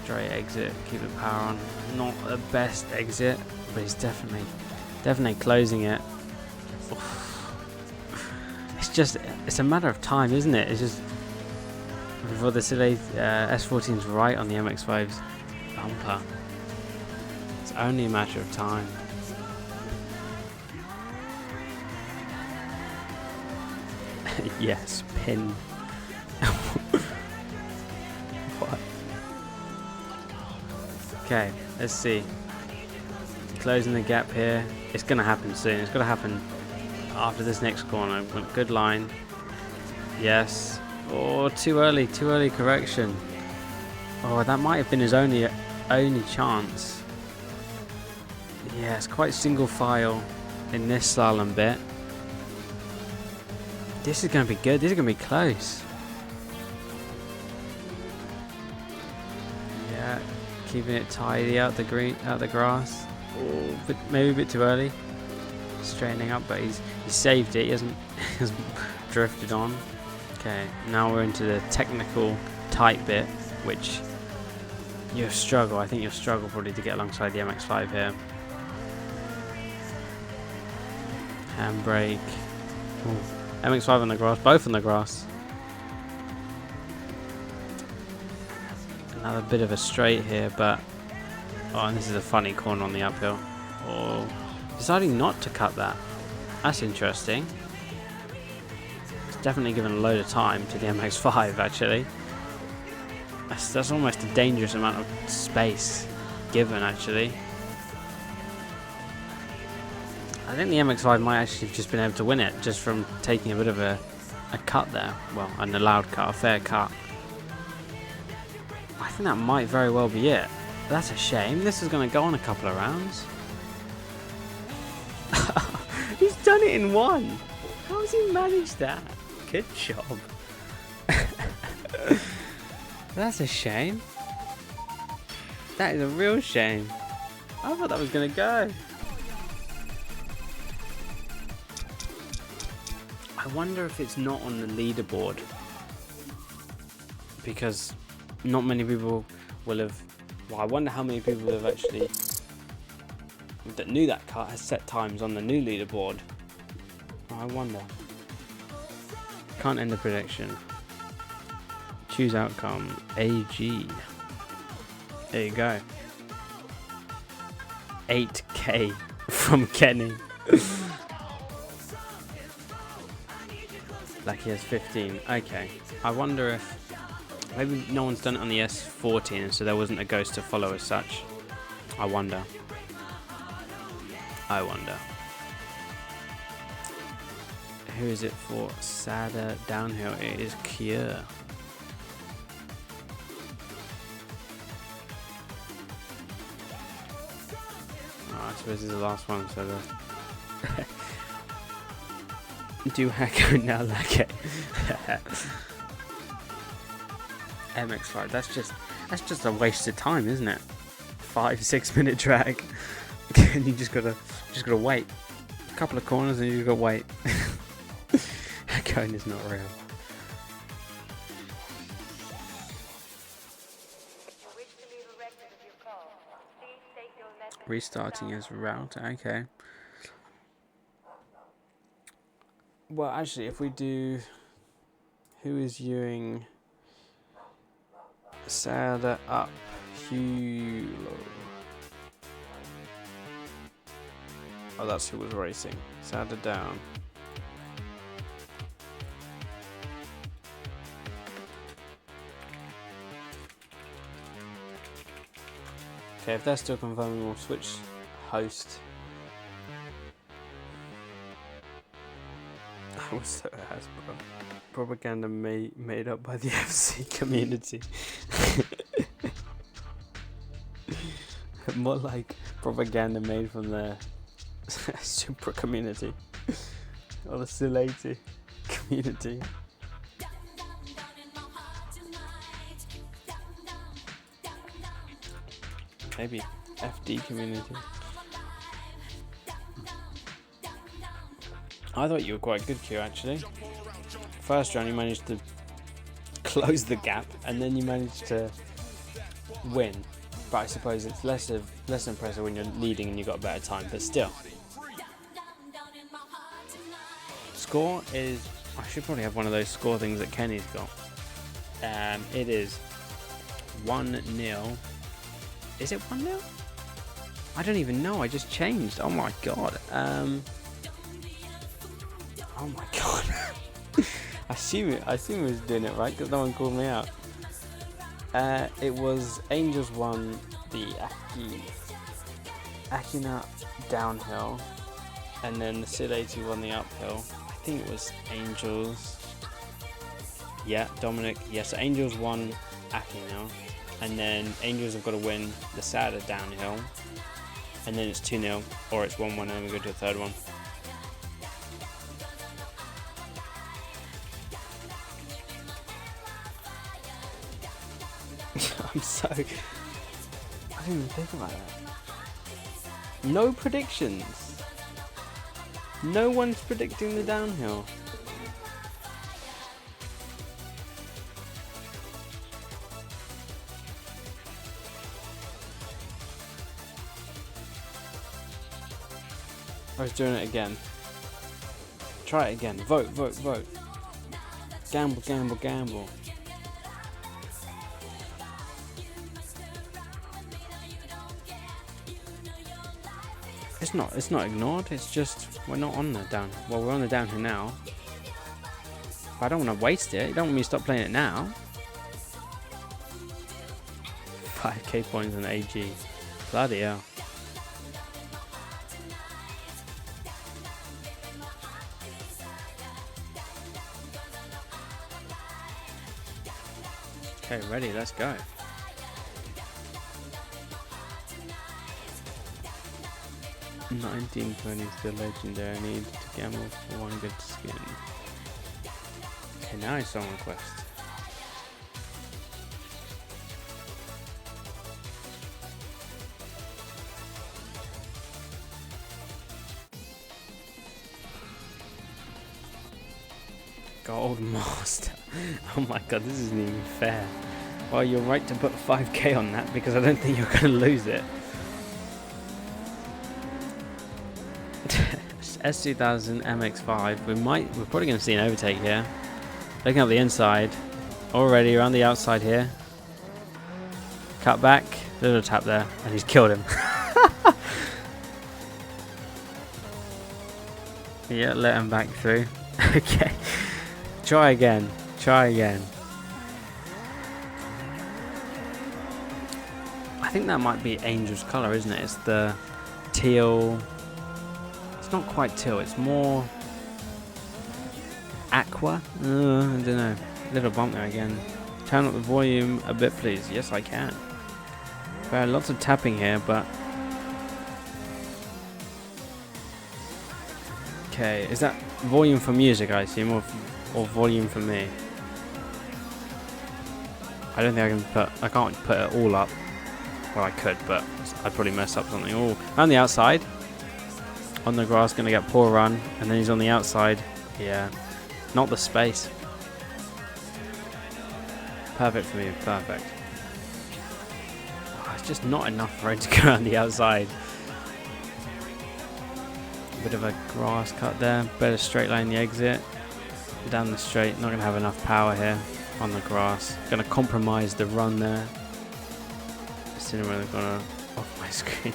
Straight exit. Keep the power on. Not the best exit, but he's definitely closing it. It's a matter of time, isn't it? It's just before the S14's right on the MX-5's bumper. It's only a matter of time. Yes, pin. What? Okay, let's see. Closing the gap here. It's going to happen soon. It's going to happen after this next corner. Good line. Yes. Oh, too early correction. Oh, that might have been his only chance. Yeah, it's quite single file in this slalom bit. This is going to be good. This is going to be close. Yeah, keeping it tidy out the grass. Oh, but maybe a bit too early. Straightening up, but he saved it. He hasn't drifted on. Okay, now we're into the technical tight bit, which you'll struggle. I think you'll struggle probably to get alongside the MX-5 here. Handbrake. Ooh. MX-5 on the grass, both on the grass. Another bit of a straight here, but oh, and this is a funny corner on the uphill. Oh, deciding not to cut that. That's interesting. It's definitely given a load of time to the MX-5 actually. That's almost a dangerous amount of space given actually. I think the MX-5 might actually have just been able to win it just from taking a bit of a cut there. Well, an allowed cut, a fair cut. I think that might very well be it. That's a shame. This is going to go on a couple of rounds. He's done it in one. How has he managed that? Good job. That's a shame. That is a real shame. I thought that was going to go. I wonder if it's not on the leaderboard. Because not many people will have... Well, I wonder how many people have actually... that knew that cut has set times on the new leaderboard. I wonder. Can't end the prediction. Choose outcome. AG. There you go. 8K from Kenny. Like he has 15. Okay. I wonder if... maybe no one's done it on the S14, so there wasn't a ghost to follow as such. I wonder. I wonder. Who is it for? Sadamine Downhill. It is Cure. Oh, I suppose this is the last one, so the... Do Hacko now, like it. MX-5. That's just a waste of time, isn't it? 5-6 minute drag, and you just gotta wait. A couple of corners, and you just gotta wait. Going is not real. Restarting as route. Okay. Well, actually, if we do, who is viewing? Sadamine Uphill. Oh, that's who was racing. Sadamine down. Okay, if they're still confirming, we'll switch host. What's that has, bro? Propaganda made up by the FC community. More like propaganda made from the Supra community or the Silati community. Maybe FD community. I thought you were quite good, Q, actually. First round you managed to close the gap, and then you managed to win. But I suppose it's less impressive when you're leading and you've got a better time, but still. Score is... I should probably have one of those score things that Kenny's got. It is 1-0. Is it 1-0? I don't even know, I just changed. Oh my god. Oh my god. I assume it was doing it right because no one called me out. It was Angels won the Akina Downhill, and then the Silati won the uphill. I think it was Angels. Yeah, Dominic. Yes, Angels won Akina, and then Angels have got to win the Sadamine Downhill, and then it's 2-0, or it's 1-1, and then we go to the third one. I'm so... I didn't even think about that. No predictions. No one's predicting the downhill. Or he's doing it again. Try it again. Vote, vote, vote. Gamble, gamble, gamble. It's not ignored, it's just we're not on the down. Well, we're on the downhill now. But I don't want to waste it. You don't want me to stop playing it now. 5k points on AG. Bloody hell. Okay, ready, let's go. $19.20 still legendary. I need to gamble for one good skin. Okay, now it's song request. Gold Master. Oh my god, this isn't even fair. Well, you're right to put 5k on that because I don't think you're going to lose it. S2000 MX5. We're probably going to see an overtake here. Looking up the inside. Already around the outside here. Cut back. Little tap there. And he's killed him. Yeah, let him back through. Okay. Try again. Try again. I think that might be Angel's colour, isn't it? It's the teal. It's not quite teal. It's more aqua. I don't know. Little bump there again. Turn up the volume a bit, please. Yes, I can. Lots of tapping here, but okay. Is that volume for music, I assume, or volume for me? I don't think I can't put it all up. Well, I could, but I'd probably mess up something. Oh, around the outside. On the grass, gonna get poor run, and then he's on the outside. Yeah, not the space. Perfect for me, perfect. Oh, it's just not enough road to go around the outside. Bit of a grass cut there. Better straight line the exit. Down the straight, not gonna have enough power here on the grass. Gonna compromise the run there. Cinema gonna off my screen.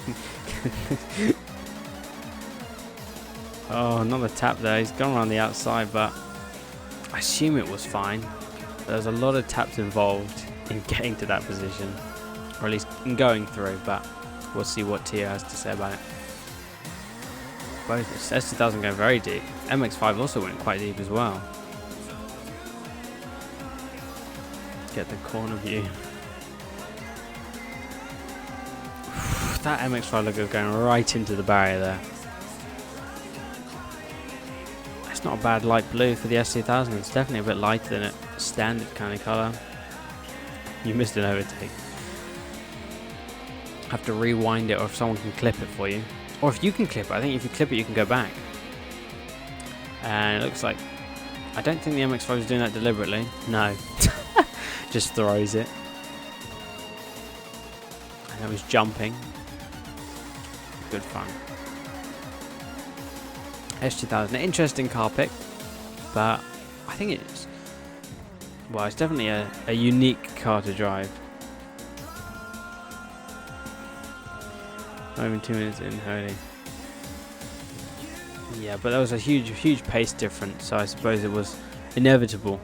Oh, another tap there. He's gone around the outside, but I assume it was fine. There's a lot of taps involved in getting to that position, or at least in going through, but we'll see what Tia has to say about it. Both S2000 go very deep. MX5 also went quite deep as well. Get the corner view. That MX5 look is going right into the barrier there. It's not a bad light blue for the S2000. It's definitely a bit lighter than a standard kind of colour. You missed an overtake. Have to rewind it, or if someone can clip it for you. Or if you can clip it. I think if you clip it, you can go back. And it looks like... I don't think the MX5 is doing that deliberately. No. Just throws it. And that was jumping. Good fun. S2000, an interesting car pick, but I think it's, well, it's definitely a unique car to drive. Not even 2 minutes in, holy. Yeah, but there was a huge pace difference, so I suppose it was inevitable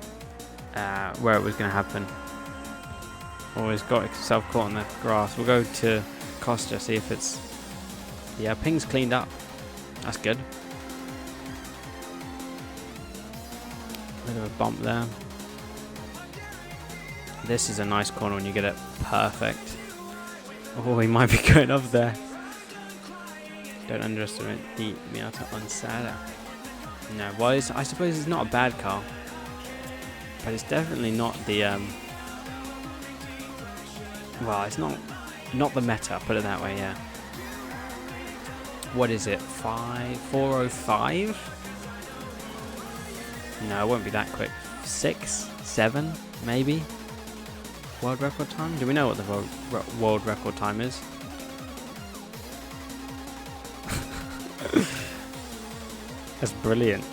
where it was going to happen. Always got itself caught on the grass. We'll go to Costa, see if it's... Yeah, ping's cleaned up. That's good. Bit of a bump there. This is a nice corner when you get it perfect. Oh, he might be going up there. Don't underestimate the Miata on Sada. No, well, I suppose it's not a bad car, but it's definitely not the well, it's not the meta, put it that way. Yeah. What is it? 4:05? No, it won't be that quick. 6, 7, maybe. World record time? Do we know what the world record time is? That's brilliant.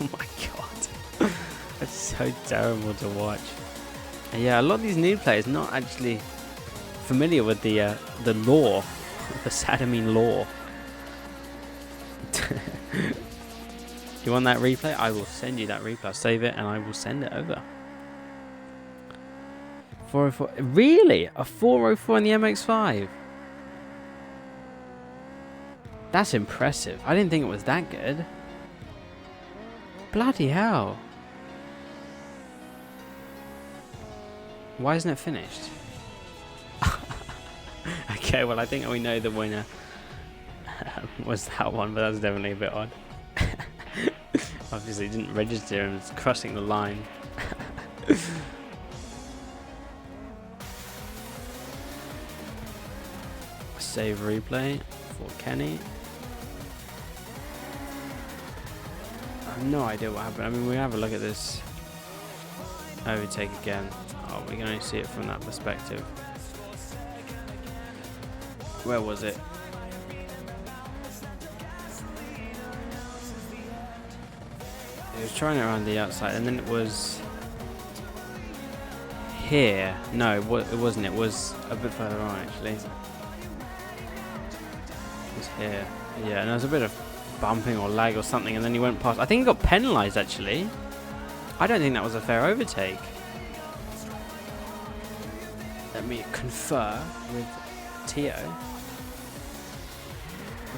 Oh my god. That's so terrible to watch. And yeah, a lot of these new players not actually familiar with the lore, the Sadamine lore. You want that replay? I will send you that replay. I'll save it and I will send it over. 404. Really? A 404 in the MX-5? That's impressive. I didn't think it was that good. Bloody hell. Why isn't it finished? Okay, well I think we know the winner was that one, but that's definitely a bit odd. Obviously didn't register and was crossing the line. Save replay for Kenny. I have no idea what happened. I mean, we have a look at this overtake again. Oh, we can only see it from that perspective. Where was it? He was trying it around the outside, and then it was here. No, it wasn't. It was a bit further on, actually. It was here. Yeah, and there was a bit of bumping or lag or something, and then he went past. I think he got penalised, actually. I don't think that was a fair overtake. Let me confer with Tio.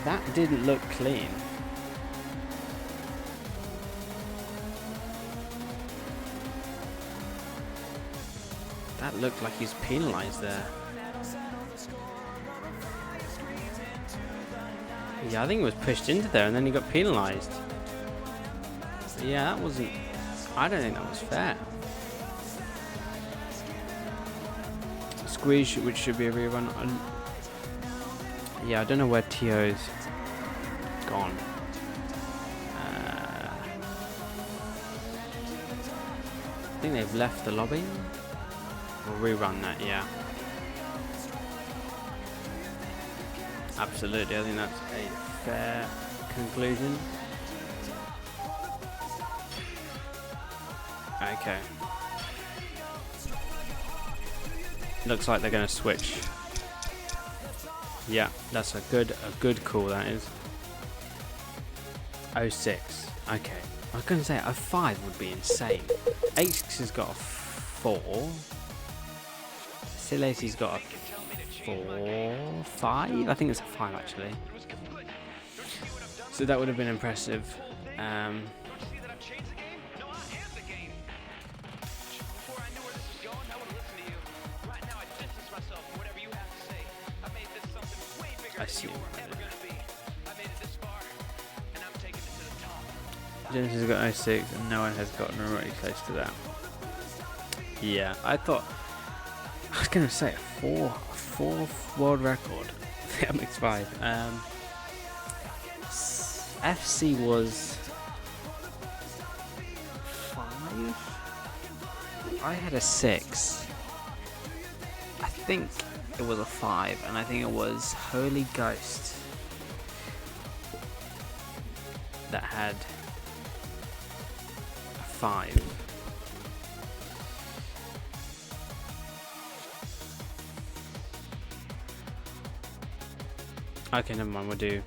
That didn't look clean. That looked like he's penalised there. Yeah, I think it was pushed into there and then he got penalised. Yeah, that wasn't... I don't think that was fair. Squeeze, which should be a rerun. Yeah, I don't know where Tio's gone. I think they've left the lobby. We'll rerun that, yeah. Absolutely, I think that's a fair conclusion. Okay. Looks like they're going to switch. Yeah, that's a good call, that is. 06. Okay. I was going to say a 5 would be insane. 86 has got a 4. Silacy's got a 4, 5? I think it's a 5 actually. So that would have been impressive. I see. Genesis has got 06 and no one has gotten remotely close to that. Yeah, I thought I was gonna say a fourth world record. The MX-5. FC was 5. I had a 6. I think it was a 5, and I think it was Holy Ghost that had a 5. Okay, never mind, we'll do.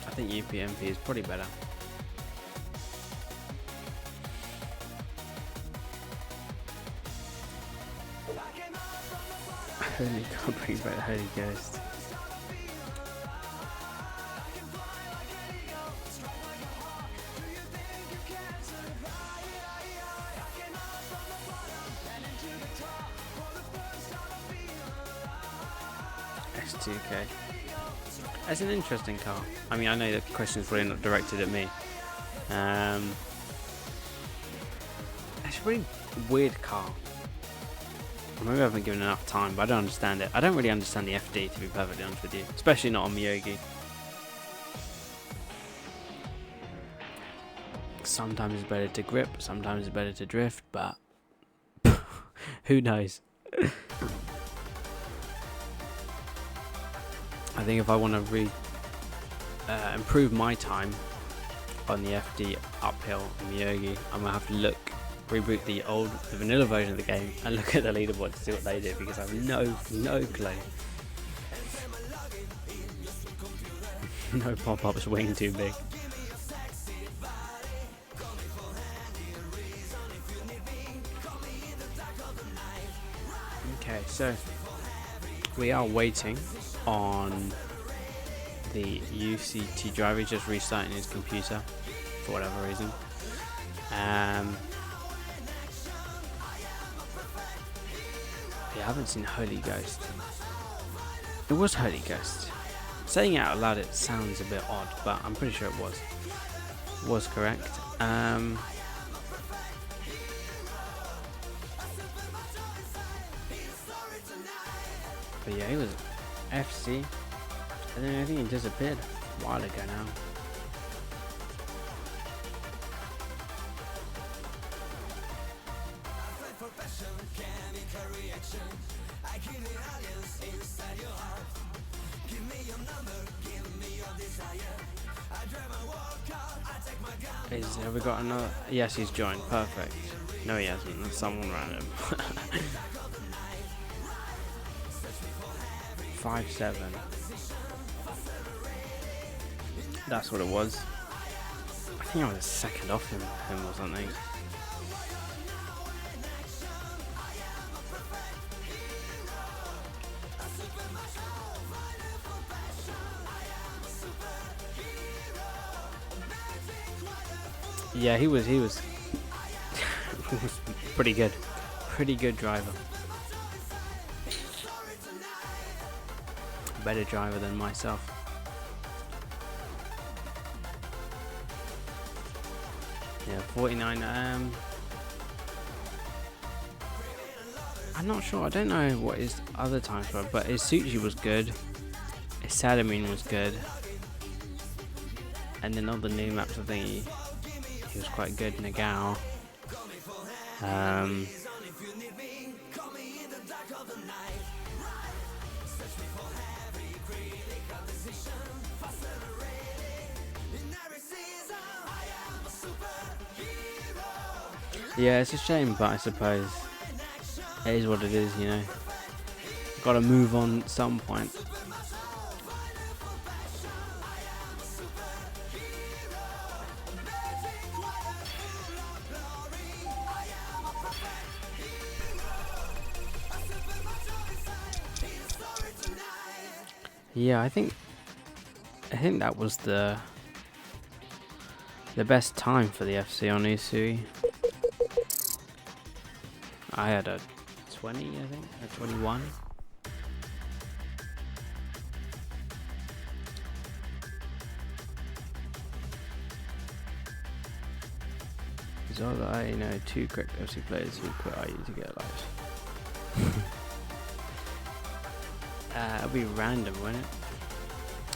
I think UPMP is probably better. Holy God, bring back the Holy Ghost. S2K. It's an interesting car. I mean, I know the question's probably not directed at me. It's a really weird car. Maybe I haven't given enough time, but I don't understand it. I don't really understand the FD, to be perfectly honest with you. Especially not on Miyogi. Sometimes it's better to grip, sometimes it's better to drift, but Who knows? I think if I want to improve my time on the FD uphill in Myogi, I'm gonna have to reboot the vanilla version of the game and look at the leaderboard to see what they do, because I have no clue. No pop-ups wing too big. Okay, so we are waiting on the UCT driver. He's just restarting his computer for whatever reason. Yeah, I haven't seen Holy Ghost. It was Holy Ghost. Saying it out loud, it sounds a bit odd, but I'm pretty sure it was correct. But yeah, he was FC, and then I think he disappeared a while ago now. Have we got another? Yes, he's joined. Perfect. No, he hasn't. There's someone random. 5-7. That's what it was. I think I was second off him or something. Yeah, he was pretty good driver. Better driver than myself. Yeah, 49. I'm not sure. I don't know what his other times were, but his Suchi was good. His Sadamine was good. And then on the new maps, I think he was quite good. Nagao. Yeah, it's a shame, but I suppose it is what it is, you know. Got to move on at some point. Yeah, I think that was the best time for the FC on Usui. I had a 20, I think, a 21. So I know 2 correct FC players who quit IU to get live. It'll be random, won't it?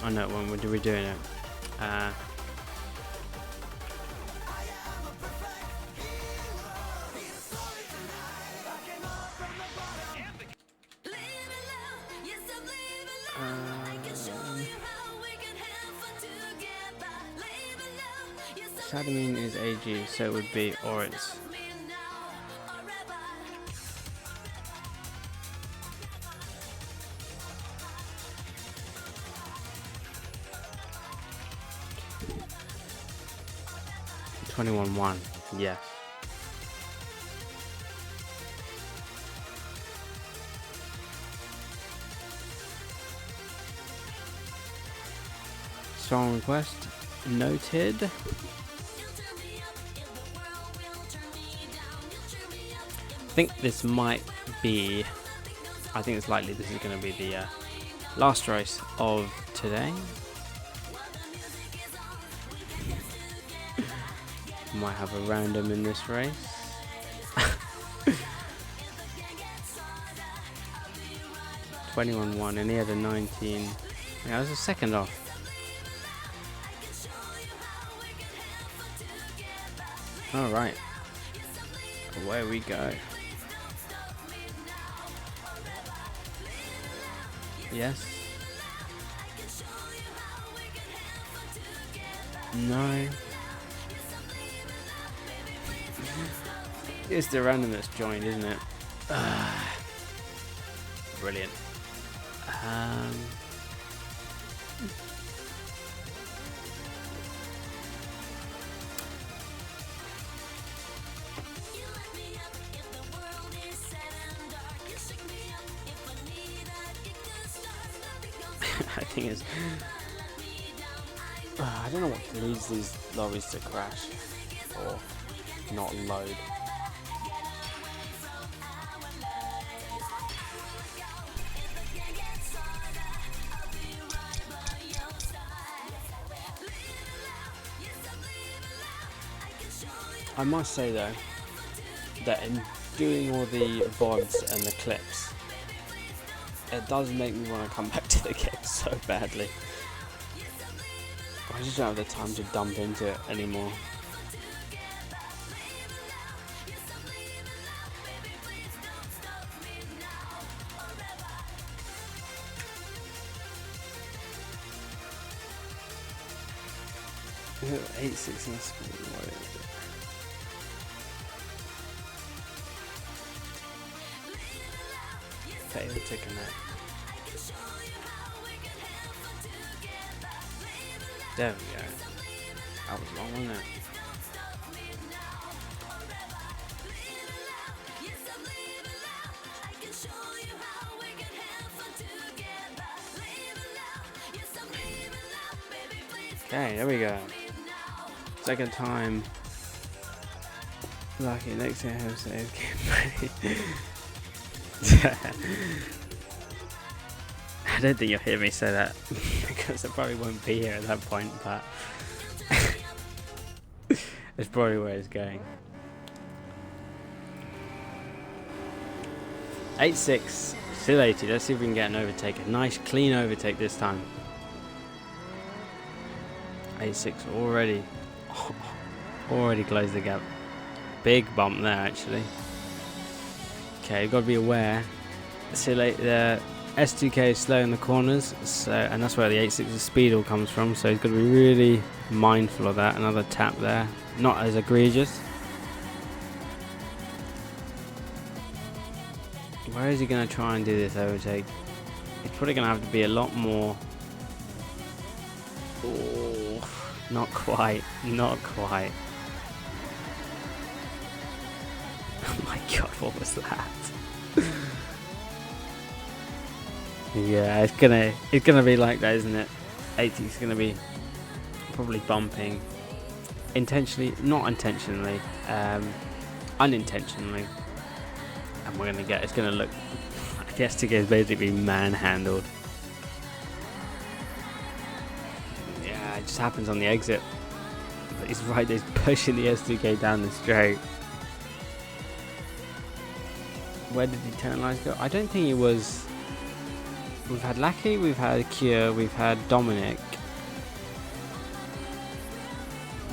Oh no, when we're doing it. Sadamine is AG, so it would be Oritz. $21-1, yes. Song request noted. I think this might be, I think it's likely this is going to be the last race of today. Might have a random in this race. $21-1, and he had a 19. Yeah, I was a second off. All right, away we go. Yes. No. It's the random that's joined, isn't it? Brilliant. I think it's... I don't know what leads these lorries to crash or not load. I must say though, that in doing all the VODs and the clips, it does make me want to come back to the game so badly. I just don't have the time to dump into it anymore. Ooh, 8-6 in the school, what is it? Fail to connect. There we go. That was long, wasn't it? Okay, there we go. Second time. Lucky, next thing I have to say is get ready. I don't think you'll hear me say that because I probably won't be here at that point, but it's probably where it's going. 8-6, still 80. Let's see if we can get an overtake. A nice clean overtake this time. 8-6 already. Already closed the gap. Big bump there actually. Okay, you've got to be aware. See, like the S2K is slow in the corners, so and that's where the 8.6's speed all comes from. So he's got to be really mindful of that. Another tap there, not as egregious. Where is he going to try and do this overtake? He's probably going to have to be a lot more. Oh, not quite, not quite. Oh my god, what was that? Yeah, it's gonna be like that, isn't it? 80 is gonna be probably bumping intentionally, not intentionally, unintentionally, and we're gonna get. It's gonna look. I guess to get basically manhandled. Yeah, it just happens on the exit. But he's right. He's pushing the S2K down the straight. Where did the turn lines go? I don't think it was. We've had Lackey, we've had Cure, we've had Dominic.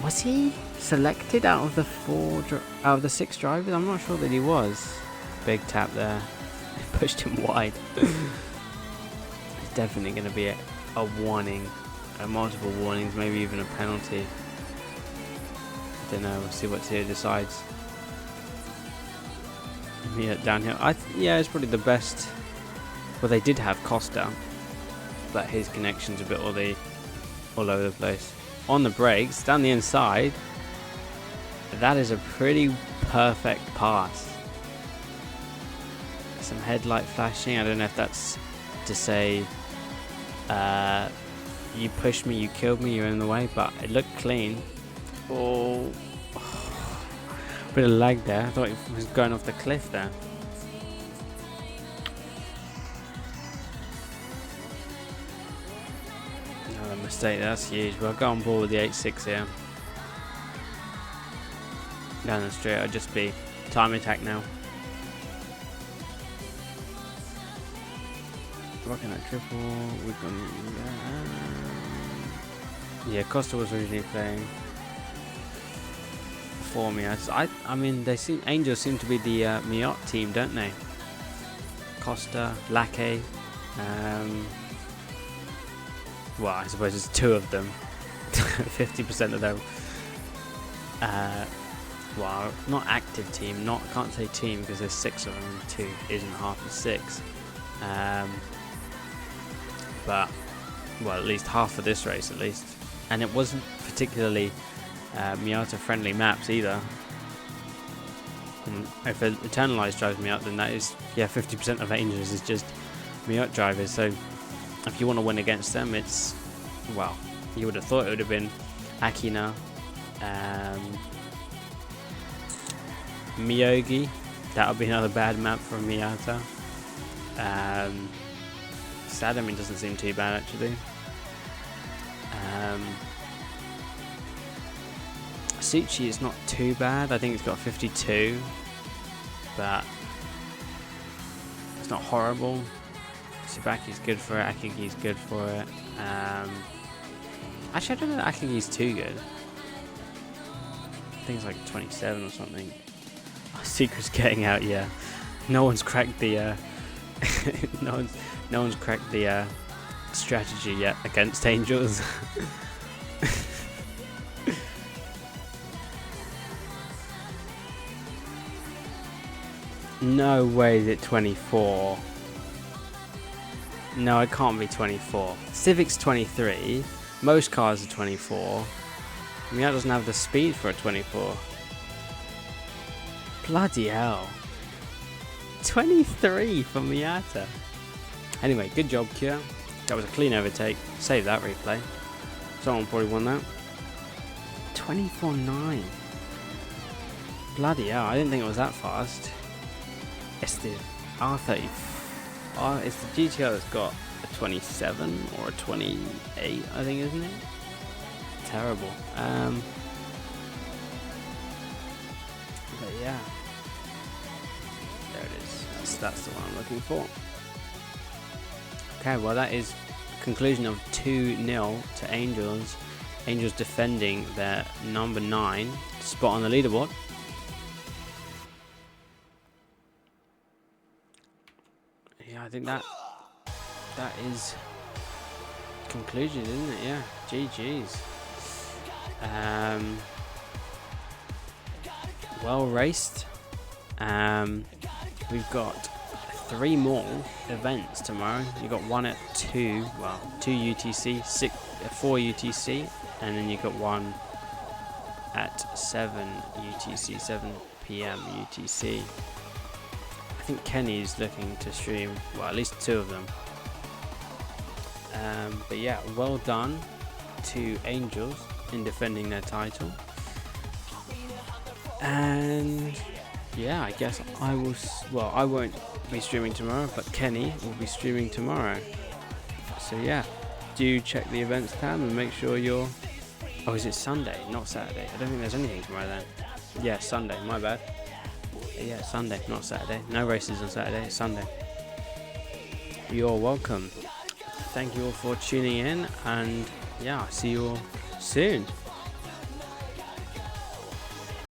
Was he selected out of the 6 drivers? I'm not sure that he was. Big tap there. Pushed him wide. It's definitely going to be a warning, multiple warnings, maybe even a penalty. I don't know. We'll see what Tia decides. Yeah, downhill. Yeah, it's probably the best. Well, they did have Costa, but his connection's a bit all over the place. On the brakes, down the inside, that is a pretty perfect pass. Some headlight flashing. I don't know if that's to say you pushed me, you killed me, you're in the way, but it looked clean. Oh. Bit of lag there. I thought he was going off the cliff there. Another mistake. That's huge. Well, I'll go on board with the 8.6 here. Down the straight. I'll just be time attack now. Rocking that triple. We've got. Yeah, Costa was originally playing for me. I mean, Angels seem to be the Miot team, don't they? Costa, Lackey, Well, I suppose it's 2 of them. 50% of them. Well, not active team. I can't say team because there's 6 of them and 2 isn't half of 6. But well, at least half of this race, at least. And it wasn't particularly Miata friendly maps either. And if Eternalized drives me up, then that is, yeah, 50% of Angels is just Miata drivers. So if you want to win against them, it's, well, you would have thought it would have been Akina, Miyogi. That would be another bad map for Miata. Sadamine doesn't seem too bad actually. Suchi is not too bad. I think it's got 52, but it's not horrible. Tsubaki's good for it. Akigi's good for it. Actually, I don't know that Akigi's too good. I think it's like 27 or something. Oh, Secret's getting out. Yeah, no one's cracked the no one's cracked the strategy yet against Angels. No way is it 24. No, it can't be 24. Civic's 23. Most cars are 24. Miata doesn't have the speed for a 24. Bloody hell. 23 for Miata. Anyway, good job, Kyo. That was a clean overtake. Save that replay. Someone probably won that. 24.9. Bloody hell, I didn't think it was that fast. It's the R30. It's the GTR that's got a 27 or a 28, I think, isn't it? Terrible. But yeah. There it is. That's the one I'm looking for. Okay, well that is conclusion of 2-0 to Angels. Angels defending their number 9 spot on the leaderboard. Yeah, I think that is conclusion, isn't it? Yeah, GG's. Well raced. We've got 3 more events tomorrow. You got one at 2, well, 2 UTC, 4 UTC, and then you got one at 7 UTC, 7 PM UTC. I think Kenny's looking to stream, well, at least 2 of them. But yeah, well done to Angels in defending their title. And yeah, I guess I will, well, I won't be streaming tomorrow, but Kenny will be streaming tomorrow. So yeah, do check the events tab and make sure you're, oh, is it Sunday, not Saturday? I don't think there's anything tomorrow then. Yeah, Sunday, my bad. Yeah, Sunday, not Saturday. No races on Saturday, it's Sunday. You're welcome. Thank you all for tuning in, and yeah, I'll see you all soon.